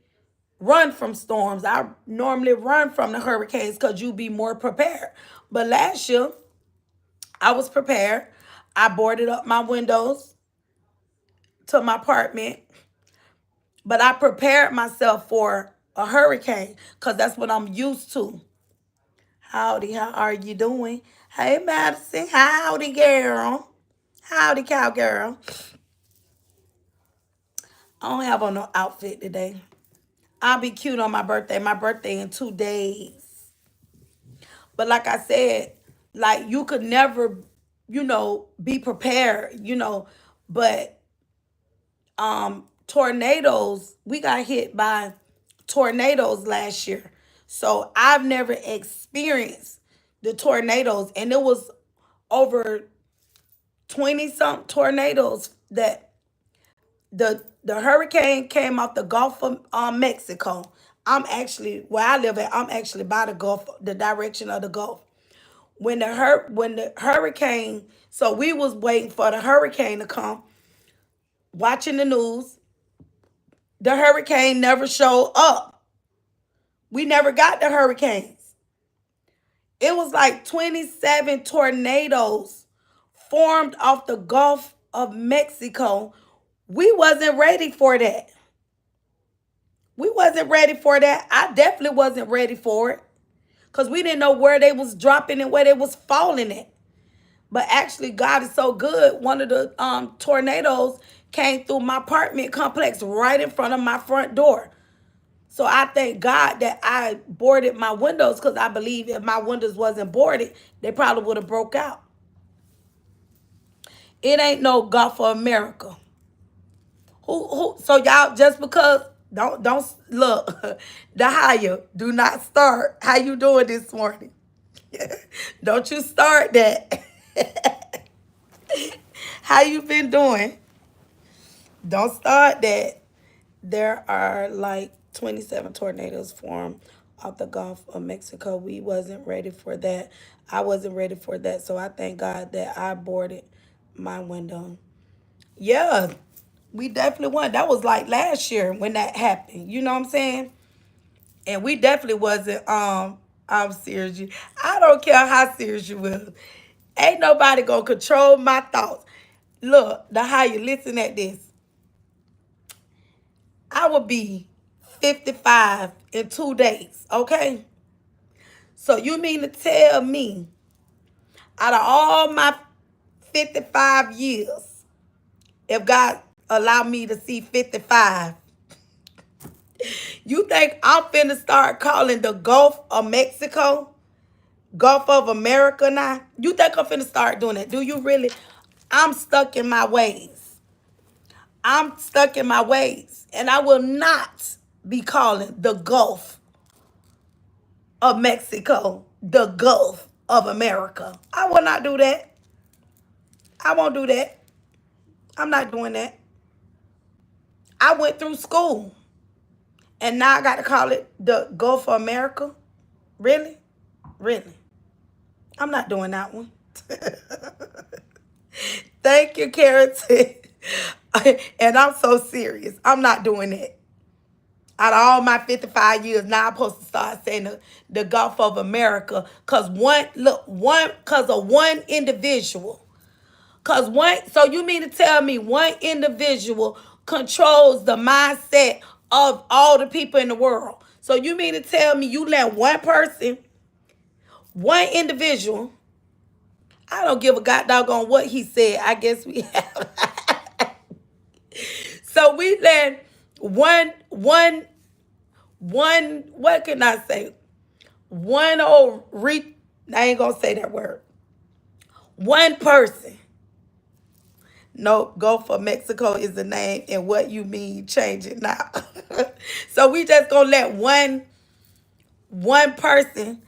run from storms. I normally run from the hurricanes because you be more prepared. But last year, I was prepared. I boarded up my windows to my apartment, but I prepared myself for a hurricane because that's what I'm used to. Howdy, how are you doing? Hey, Madison. Howdy, girl. Howdy, cowgirl. I don't have on no outfit today. I'll be cute on my birthday. My birthday in 2 days. But like I said, like you could never, be prepared, but tornadoes, we got hit by tornadoes last year. So I've never experienced the tornadoes, and it was over 20 some tornadoes that the hurricane came off the Gulf of Mexico. I'm actually where I live at. I'm actually by the Gulf, the direction of the Gulf. when the hurricane, so we was waiting for the hurricane to come, watching the news. The hurricane never showed up. We never got the hurricanes. It was like 27 tornadoes formed off the Gulf of Mexico. We wasn't ready for that. We wasn't ready for that. I definitely wasn't ready for it because we didn't know where they was dropping and where they was falling at. But actually, God is so good. One of the tornadoes came through my apartment complex right in front of my front door. So I thank God that I boarded my windows because I believe if my windows wasn't boarded, they probably would have broke out. It ain't no Gulf of America. Who? So y'all just because don't look the higher. Do not start. How you doing this morning? Don't you start that. How you been doing? Don't start that. There are like 27 tornadoes formed off the Gulf of Mexico. We wasn't ready for that. I wasn't ready for that. So I thank God that I boarded my window. Yeah, we definitely won. That was like last year when that happened. You know what I'm saying? And we definitely wasn't I'm serious. I don't care how serious you will. Ain't nobody gonna control my thoughts. Look, the how you listen at this. I will be 55 in 2 days, okay? So you mean to tell me out of all my 55 years, if God allowed me to see 55, you think I'm finna start calling the Gulf of Mexico, Gulf of America now? You think I'm finna start doing that? Do you really? I'm stuck in my ways. I'm stuck in my ways. And I will not be calling the Gulf of Mexico the Gulf of America. I will not do that. I won't do that. I'm not doing that. I went through school and now I got to call it the Gulf of America. Really? Really? I'm not doing that one. Thank you, Carrington. And I'm so serious. I'm not doing that. Out of all my 55 years, now I'm supposed to start saying the Gulf of America. Cause cause of one individual. Cause so you mean to tell me one individual controls the mindset of all the people in the world? So you mean to tell me you let one person, one individual, I don't give a god doggone what he said. I guess we have. So we let one, what can I say? One old I ain't gonna say that word. One person. No, Gulf of Mexico is the name, and what you mean change it now. So we just gonna let one person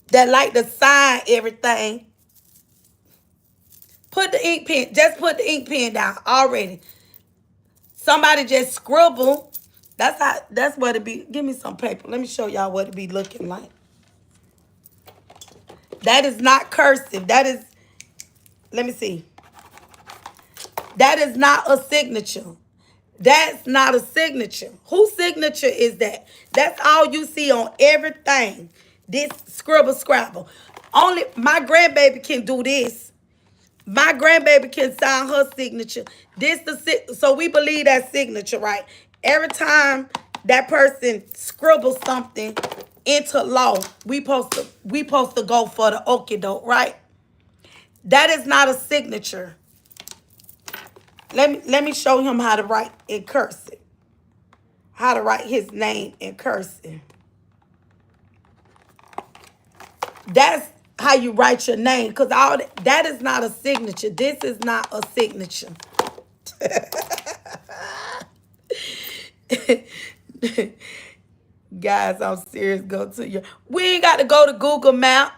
that like to sign everything put the ink pen, just put the ink pen down already. Somebody just scribble. That's what it be. Give me some paper. Let me show y'all what it be looking like. That is not cursive. That is, let me see. That is not a signature. That's not a signature. Whose signature is that? That's all you see on everything. This scribble scrabble. Only my grandbaby can do this. My grandbaby can sign her signature. So we believe that signature, right? Every time that person scribbles something into law, we supposed to go for the okie doke, right? That is not a signature. Let me show him how to write in cursive. How to write his name in cursive. That's how you write your name, because that is not a signature. This is not a signature. Guys, I'm serious. Go to your. We ain't got to go to Google Map.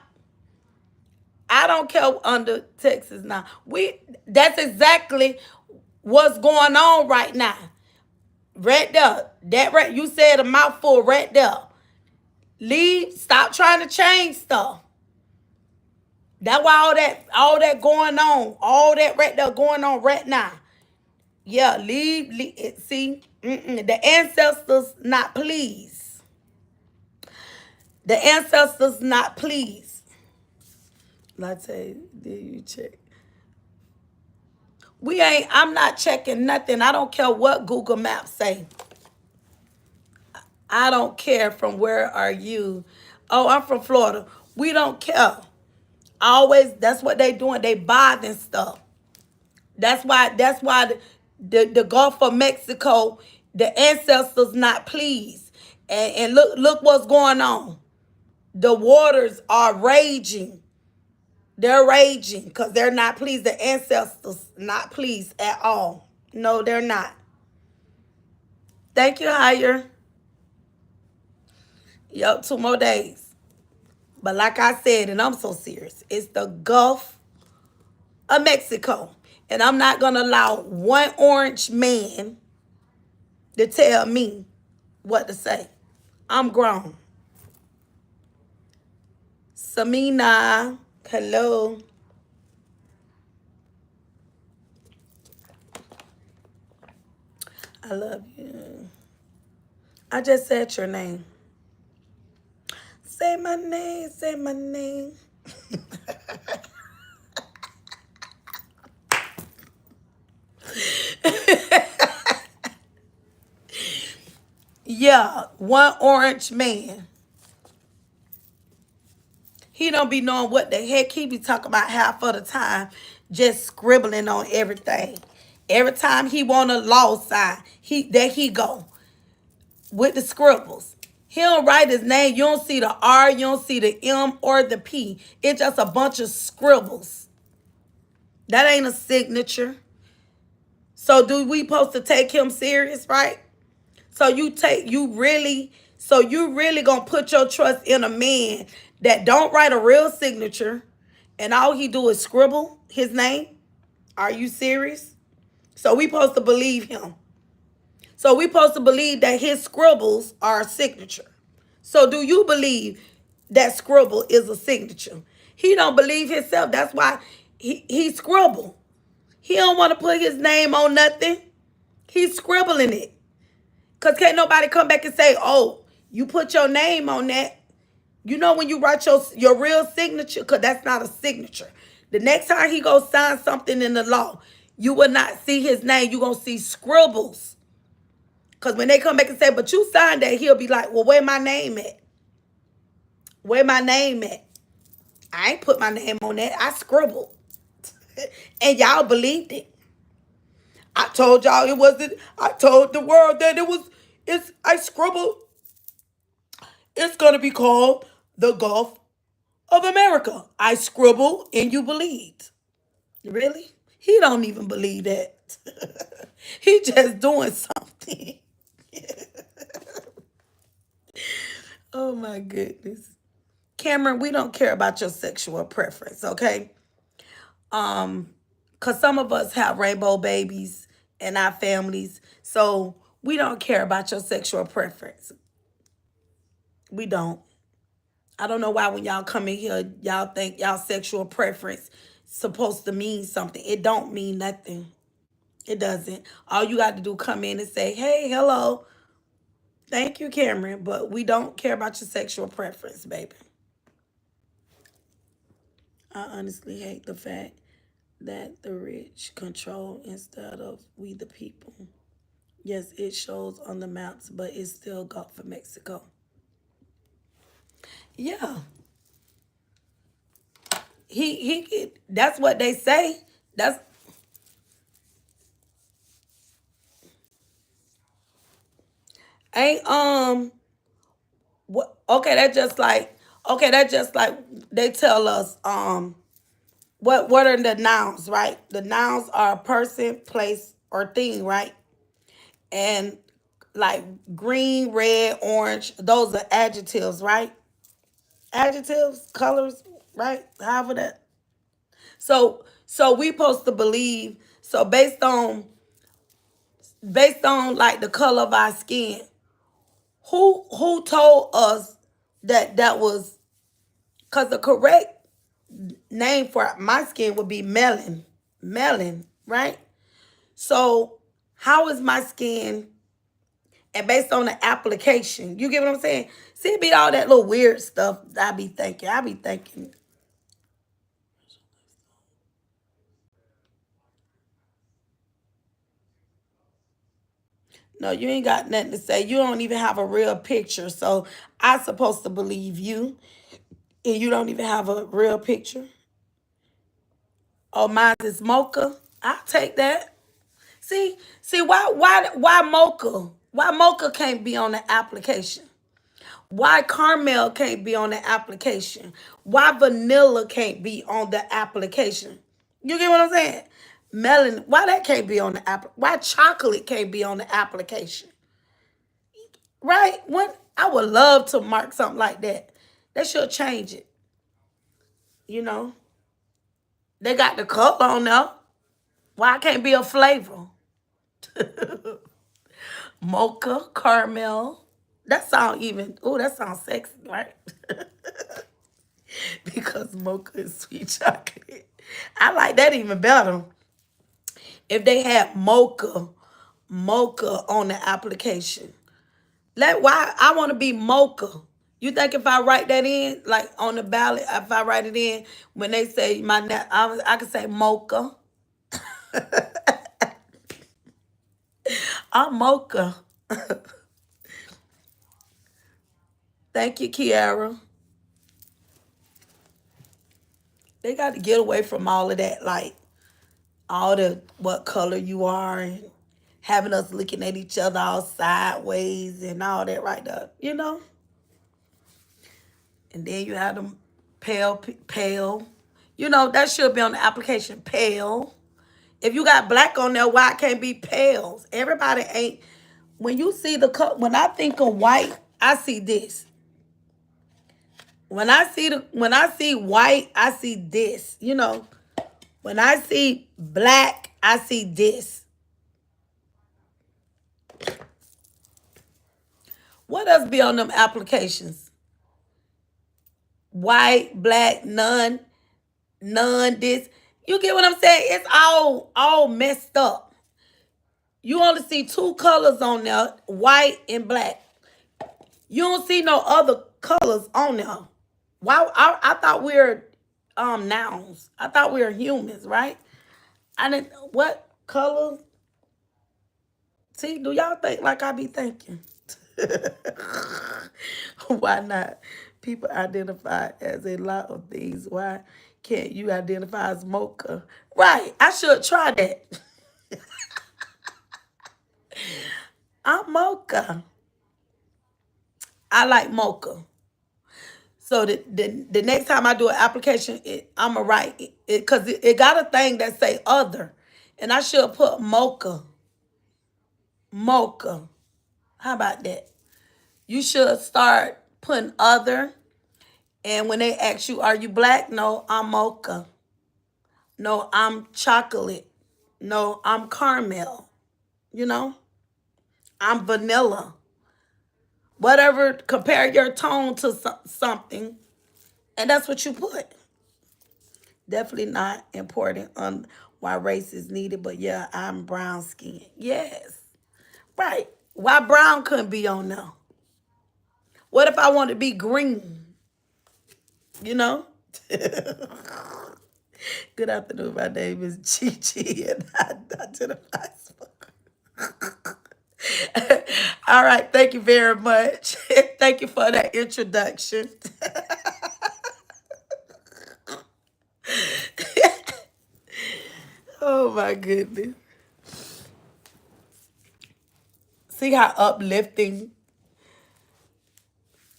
I don't care under Texas now. That's exactly what's going on right now. Right there. That right. You said a mouthful right there. Leave. Stop trying to change stuff. That's why all that going on, all that right there going on right now. Yeah, leave see, the ancestors not pleased. The ancestors not pleased. Latte, did you check? I'm not checking nothing. I don't care what Google Maps say. I don't care from where are you. Oh, I'm from Florida. We don't care. Always, that's what they doing. They bothering stuff. That's why the Gulf of Mexico, the ancestors not pleased. And look what's going on. The waters are raging. They're raging because they're not pleased. The ancestors not pleased at all. No, they're not. Thank you, Higher. Yup, 2 more days. But like I said, and I'm so serious, it's the Gulf of Mexico. And I'm not going to allow one orange man to tell me what to say. I'm grown. Samina, hello. I love you. I just said your name. Say my name, say my name. Yeah, one orange man. He don't be knowing what the heck he be talking about half of the time, just scribbling on everything. Every time he want a law sign, there he go with the scribbles. He don't write his name. You don't see the R, you don't see the M or the P. It's just a bunch of scribbles. That ain't a signature. So do we supposed to take him serious, right? So you really gonna put your trust in a man that don't write a real signature and all he do is scribble his name? Are you serious? So we supposed to believe him. So we supposed to believe that his scribbles are a signature. So do you believe that scribble is a signature? He don't believe himself. That's why he scribble. He don't want to put his name on nothing. He's scribbling it. Because can't nobody come back and say, oh, you put your name on that. You know when you write your real signature, because that's not a signature. The next time he go sign something in the law, you will not see his name. You're going to see scribbles. Because when they come back and say, but you signed that, he'll be like, well, where my name at? Where my name at? I ain't put my name on that. I scribbled. And y'all believed it. I told y'all it wasn't. I told the world that I scribbled. It's going to be called the Gulf of America. I scribbled and you believed. Really? He don't even believe that. He just doing something. Oh my goodness. Cameron, we don't care about your sexual preference, okay? Cause some of us have rainbow babies in our families. So we don't care about your sexual preference. We don't. I don't know why when y'all come in here, y'all think y'all sexual preference supposed to mean something. It don't mean nothing. It doesn't. All you got to do come in and say, hey, hello. Thank you, Cameron. But we don't care about your sexual preference, baby. I honestly hate the fact that the rich control instead of we the people. Yes, it shows on the maps, but it's still Gulf of Mexico. Yeah. That's what they say. That's ain't what okay, that's just like they tell us what are the nouns, right? The nouns are a person, place, or thing, right? And like green, red, orange, those are adjectives, right? Adjectives, colors, right? However that. So we supposed to believe. So based on like the color of our skin, who told us that was because name for my skin would be melon. Melon, right? So how is my skin and based on the application? You get what I'm saying? See, it be all that little weird stuff I be thinking. I be thinking, no, you ain't got nothing to say. You don't even have a real picture. So I supposed to believe you and you don't even have a real picture. Oh, mine is mocha. I'll take that. See, why mocha? Why mocha can't be on the application? Why caramel can't be on the application? Why vanilla can't be on the application? You get what I'm saying? Melon, why that can't be on the app? Why chocolate can't be on the application? Right? What I would love to mark something like that. They should change it. You know, they got the color on there. Why can't be a flavor? Mocha, caramel. That sound even. Oh, that sounds sexy, right? Because mocha is sweet chocolate. I like that even better. If they had mocha on the application. Why I want to be mocha. You think if I write that in, like on the ballot, if I write it in, when they say I can say mocha. I'm mocha. Thank you, Kiara. They got to get away from all of that, like all the what color you are and having us looking at each other all sideways and all that right there, you know? And then you have them pale. You know, that should be on the application, pale. If you got black on there, why it can't be pales? Everybody ain't. When you see the color, when I think of white, I see this. When I see white, I see this. You know, when I see black, I see this. What else be on them applications? White, black, none, this. You get what I'm saying? It's all messed up. You only see two colors on there, white and black. You don't see no other colors on there. Why? I thought we were nouns. I thought we were humans, right? I didn't. What color? See, do y'all think like I be thinking? Why not? People identify as a lot of things. Why can't you identify as mocha? Right. I should try that. I'm mocha. I like mocha. So the next time I do an application, I'ma write it because it got a thing that say other, and I should put mocha. Mocha. How about that? You should start putting other, and when they ask you, "Are you black?" No, I'm mocha. No, I'm chocolate. No, I'm caramel. You know, I'm vanilla. Whatever. Compare your tone to something, and that's what you put. Definitely not important on why race is needed, but yeah, I'm brown skin. Yes. Right. Why brown couldn't be on there? What if I want to be green? You know? Good afternoon. My name is Chi and I identify as all right. Thank you very much. Thank you for that introduction. Oh my goodness. See how uplifting.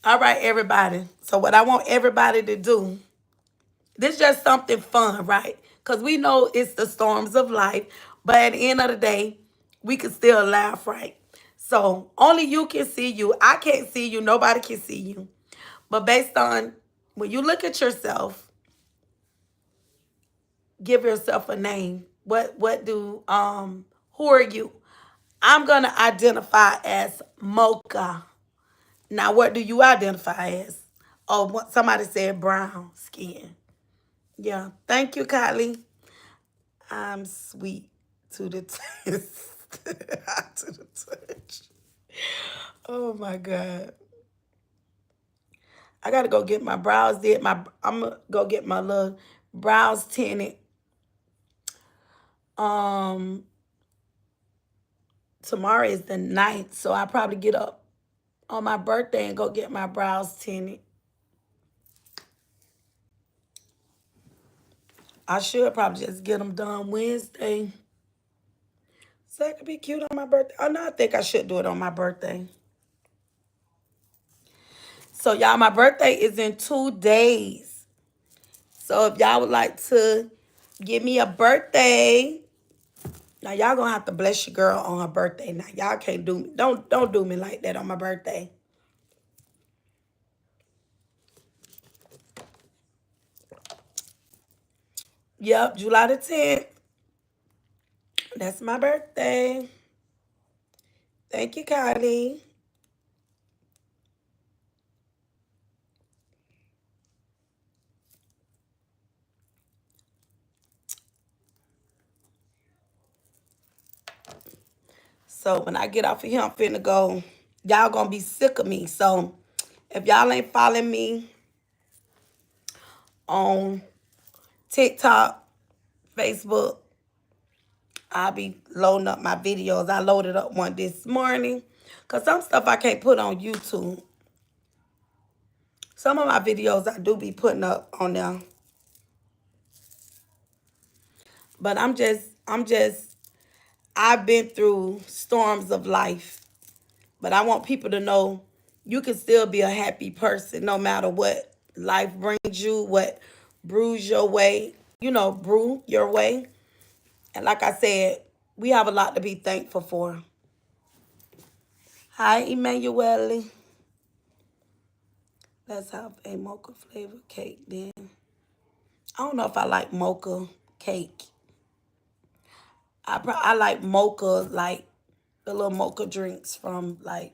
All right, everybody. So what I want everybody to do, this is just something fun, right? Because we know it's the storms of life, but at the end of the day, we can still laugh, right? So only you can see you. I can't see you. Nobody can see you. But based on when you look at yourself, give yourself a name. Who are you? I'm gonna identify as mocha. Now what do you identify as? Oh, somebody said brown skin. Yeah. Thank you, Kylie. I'm sweet to the taste. To the touch. Oh my God. I gotta go get my brows did. I'm gonna go get my little brows tinted. Um, Tomorrow is the 9th, so I probably get up on my birthday and go get my brows tinted. I should probably just get them done Wednesday. So that could be cute on my birthday. Oh no, I think I should do it on my birthday. So y'all, my birthday is in 2 days. So if y'all would like to give me a birthday, now y'all gonna have to bless your girl on her birthday. Now y'all can't do me. Don't do me like that on my birthday. Yep, July the 10th. That's my birthday. Thank you, Kylie. So when I get off of here, I'm finna go. Y'all gonna be sick of me. So if y'all ain't following me on TikTok, Facebook, I'll be loading up my videos. I loaded up one this morning. Because some stuff I can't put on YouTube. Some of my videos I do be putting up on there. But I've been through storms of life. But I want people to know you can still be a happy person no matter what life brings you, what brews your way, brew your way. And like I said, we have a lot to be thankful for. Hi, Emmanuel. Let's have a mocha flavored cake then. I don't know if I like mocha cake. I like mocha, like the little mocha drinks from like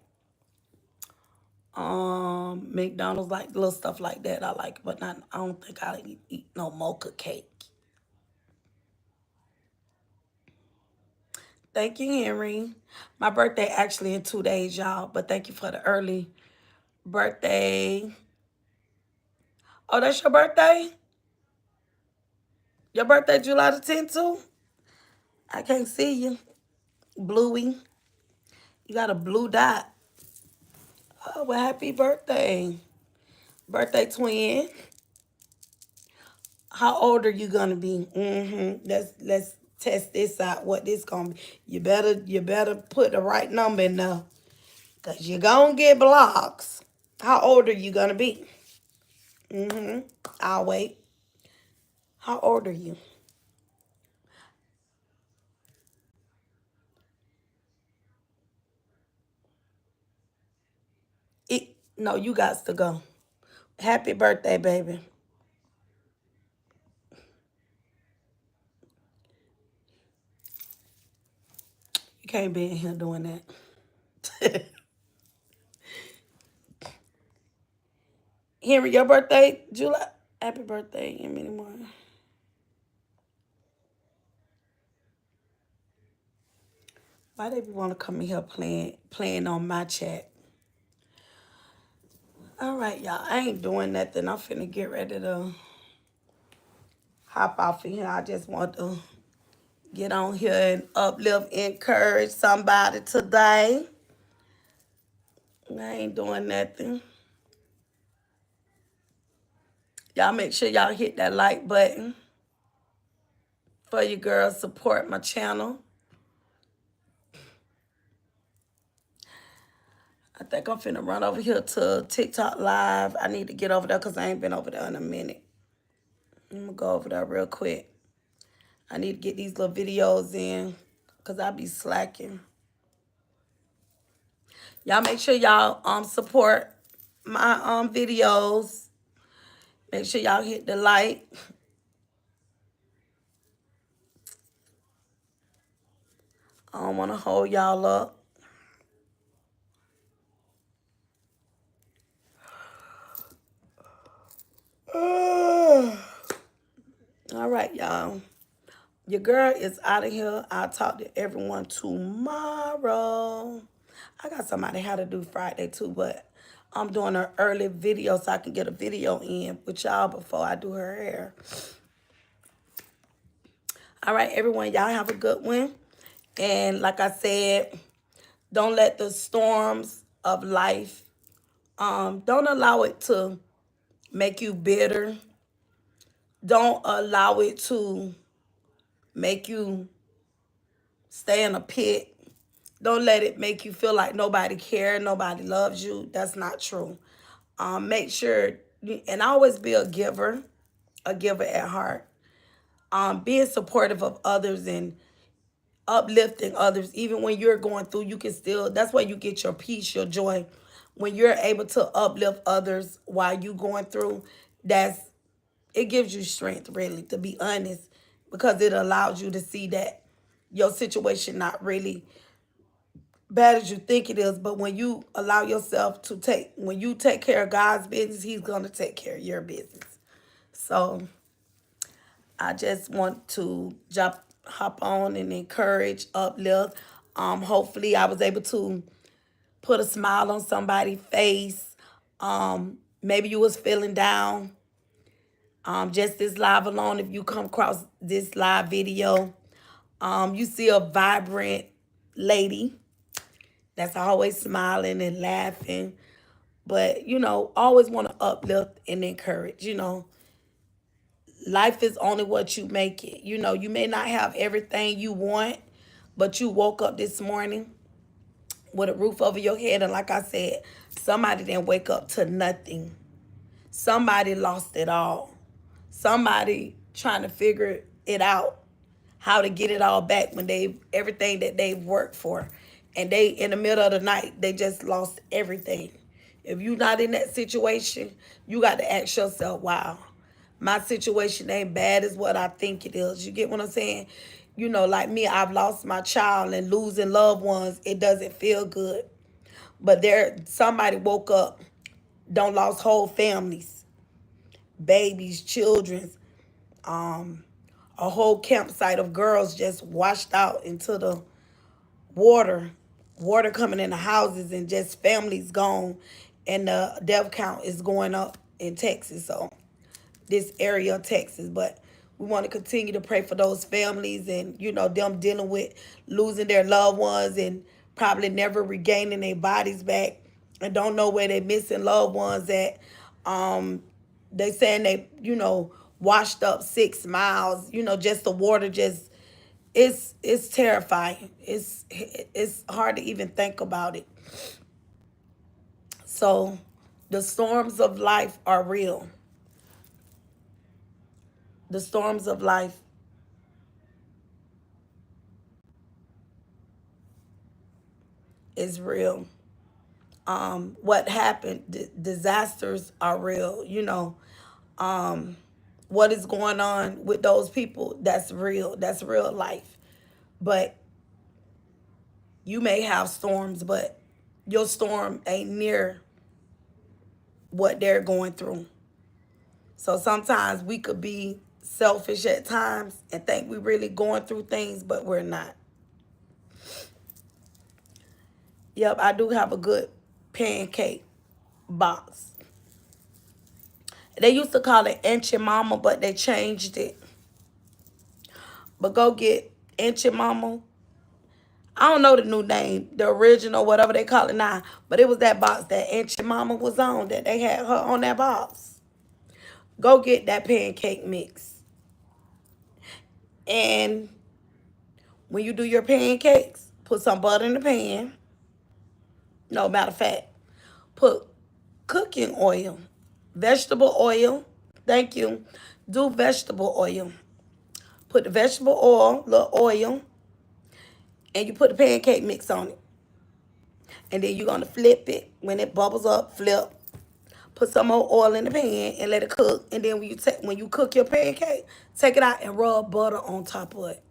McDonald's, like little stuff like that. I like, but not. I don't think I eat no mocha cake. Thank you, Henry. My birthday actually in 2 days, y'all. But thank you for the early birthday. Oh, that's your birthday? Your birthday July the 10th too? I can't see you. Bluey. You got a blue dot. Oh, well, happy birthday. Birthday twin. How old are you gonna be? Let's test this out. What this gonna be? You better put the right number in there. Cause you're gonna get blocks. How old are you gonna be? I'll wait. How old are you? No, you got to go. Happy birthday, baby. You can't be in here doing that. Henry, your birthday, July. Happy birthday in many more. Why they want to come in here playing on my chat? All right, y'all. I ain't doing nothing. I'm finna get ready to hop off of here. I just want to get on here and uplift, encourage somebody today. I ain't doing nothing. Y'all make sure y'all hit that like button for your girls. Support my channel. I think I'm finna run over here to TikTok Live. I need to get over there because I ain't been over there in a minute. I'm gonna go over there real quick. I need to get these little videos in because I be slacking. Y'all make sure y'all support my videos. Make sure y'all hit the like. I don't want to hold y'all up. right, y'all. Your girl is out of here. I'll talk to everyone tomorrow. I got somebody how to do Friday too, but I'm doing an early video so I can get a video in with y'all before I do her hair. All right, everyone, y'all have a good one. And like I said, don't let the storms of life, don't allow it to make you bitter. Don't allow it to make you stay in a pit. Don't let it make you feel like nobody cares, nobody loves you. That's not true. Make sure, and always be a giver at heart. Being supportive of others and uplifting others, even when you're going through, you can still, that's where you get your peace, your joy. When you're able to uplift others while you going through, it gives you strength, really, to be honest, because it allows you to see that your situation not really bad as you think it is. But when you allow yourself to when you take care of God's business, he's going to take care of your business. So I just want to hop on and encourage, uplift. Hopefully I was able to put a smile on somebody's face. Maybe you was feeling down. Just this live alone, if you come across this live video, you see a vibrant lady that's always smiling and laughing. But, always want to uplift and encourage. Life is only what you make it. You may not have everything you want, but you woke up this morning with a roof over your head. And like I said, somebody didn't wake up to nothing. Somebody lost it all. Somebody trying to figure it out, how to get it all back when everything that they've worked for. And they, in the middle of the night, they just lost everything. If you're not in that situation, you got to ask yourself, wow, my situation ain't bad as what I think it is. You get what I'm saying? Like me, I've lost my child, and losing loved ones, it doesn't feel good. But somebody woke up, don't lost whole families, babies, children, a whole campsite of girls just washed out into the water coming in the houses, and just families gone, and the death count is going up in Texas. So this area of Texas. But we want to continue to pray for those families, and them dealing with losing their loved ones and probably never regaining their bodies back, and don't know where they're missing loved ones at. They saying they washed up 6 miles. Just the water, just it's terrifying. It's hard to even think about it. So the storms of life are real. The storms of life is real. What happened, disasters are real. What is going on with those people, that's real. That's real life. But you may have storms, but your storm ain't near what they're going through. So sometimes we could be selfish at times and think we're really going through things, but we're not. Yep, I do have a good pancake box. They used to call it Enchi Mama, but they changed it. But go get Enchi Mama. I don't know the new name, the original, whatever they call it now. But it was that box that Enchi Mama was on, that they had her on that box. Go get that pancake mix. And when you do your pancakes, put some butter in the pan. No, matter of fact, put cooking oil, vegetable oil. Thank you. Do vegetable oil. Put the vegetable oil, little oil, and you put the pancake mix on it. And then you're going to flip it. When it bubbles up, flip. Put some more oil in the pan and let it cook. And then when you cook your pancake, take it out and rub butter on top of it.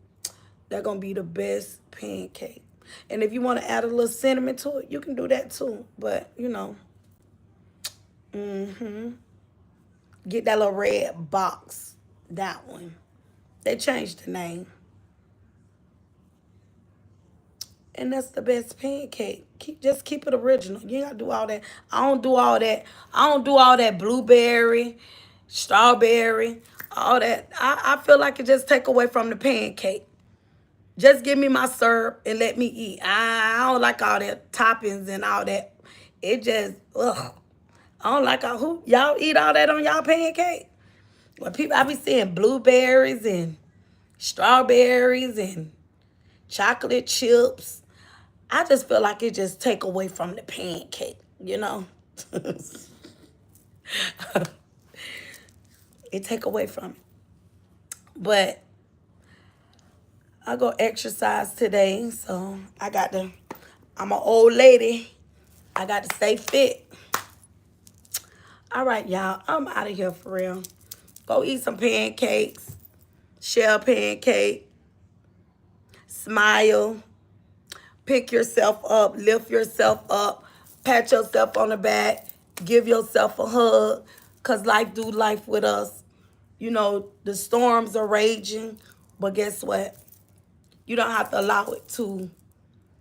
That's going to be the best pancake. And if you want to add a little cinnamon to it, you can do that too. But, get that little red box. That one. They changed the name. And that's the best pancake. Just keep it original. You ain't gotta do all that. I don't do all that. I don't do all that blueberry, strawberry, all that. I feel like it just take away from the pancake. Just give me my syrup and let me eat. I don't like all that toppings and all that. It just, ugh. I don't like all who y'all eat all that on y'all pancake. Well, people, I be seeing blueberries and strawberries and chocolate chips. I just feel like it just take away from the pancake, you know? It take away from it. But I go exercise today, so I'm an old lady. I got to stay fit. All right, y'all, I'm out of here for real. Go eat some pancakes, shell pancake, smile, pick yourself up, lift yourself up, pat yourself on the back, give yourself a hug, because life do life with us. You know, the storms are raging, but guess what? You don't have to allow it to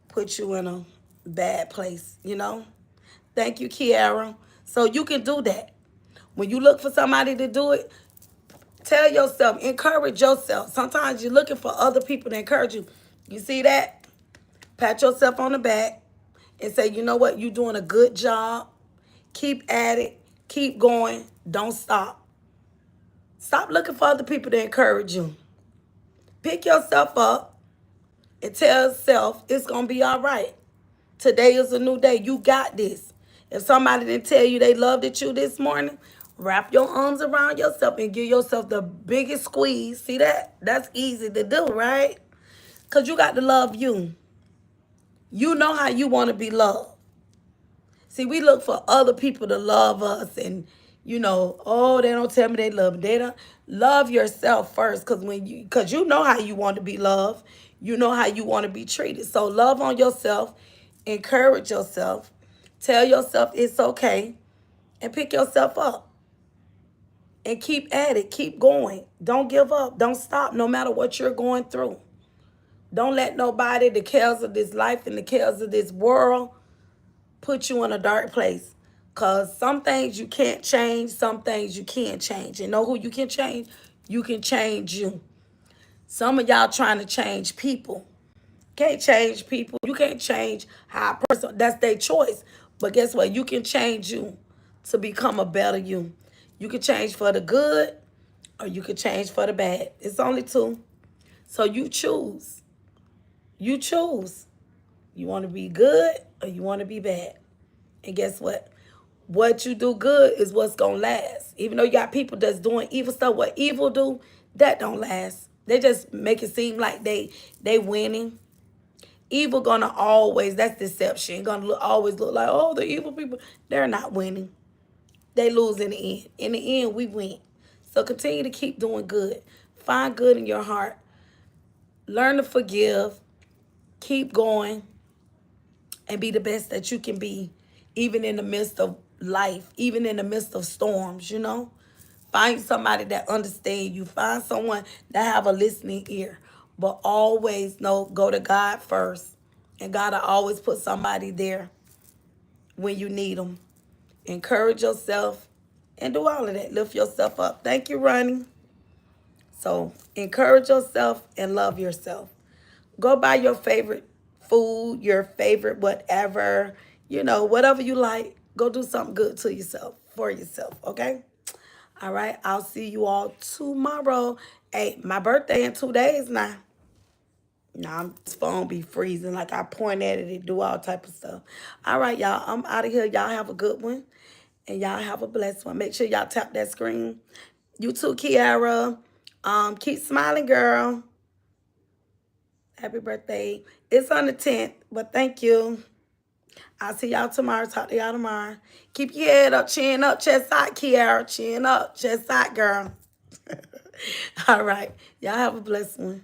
put you in a bad place, you know? Thank you, Kiara. So you can do that. When you look for somebody to do it, tell yourself, encourage yourself. Sometimes you're looking for other people to encourage you. You see that? Pat yourself on the back and say, you know what? You're doing a good job. Keep at it. Keep going. Don't stop. Stop looking for other people to encourage you. Pick yourself up and tell yourself it's going to be all right. Today is a new day. You got this. If somebody didn't tell you they loved at you this morning, wrap your arms around yourself and give yourself the biggest squeeze. See that? That's easy to do, right? Because you got to love you. You know how you want to be loved. See, we look for other people to love us and, you know, oh, they don't tell me they love me. They don't love yourself first because you know how you want to be loved. You know how you want to be treated. So love on yourself, encourage yourself, tell yourself it's okay, and pick yourself up. And keep at it. Keep going. Don't give up. Don't stop no matter what you're going through. Don't let nobody, the cares of this life and the cares of this world, put you in a dark place. Because some things you can't change, some things you can change. And know who you can change? You can change you. Some of y'all trying to change people. Can't change people. You can't change how a person, that's their choice. But guess what? You can change you to become a better you. You can change for the good or you can change for the bad. It's only two. So you choose. You choose. You want to be good or you want to be bad. And guess what? What you do good is what's going to last. Even though you got people that's doing evil stuff, what evil do, that don't last. They just make it seem like they winning. Evil gonna always, that's deception, gonna always look like, oh, the evil people, they're not winning. They lose in the end. In the end, we win. So continue to keep doing good. Find good in your heart. Learn to forgive. Keep going. And be the best that you can be, even in the midst of life, even in the midst of storms, you know? Find somebody that understands you. Find someone that have a listening ear. But always know, go to God first. And God will always put somebody there when you need them. Encourage yourself and do all of that. Lift yourself up. Thank you, Ronnie. So encourage yourself and love yourself. Go buy your favorite food, your favorite whatever, you know, whatever you like. Go do something good to yourself, for yourself, okay? All right, I'll see you all tomorrow. Hey, my birthday in 2 days now. Nah, this phone be freezing. Like I point at it and do all type of stuff. All right, y'all. I'm out of here. Y'all have a good one. And y'all have a blessed one. Make sure y'all tap that screen. You too, Kiara. Keep smiling, girl. Happy birthday. It's on the 10th, but thank you. I'll see y'all tomorrow. Talk to y'all tomorrow. Keep your head up, chin up, chest out, Kiara. Chin up, chest out, girl. All right. Y'all have a blessed one.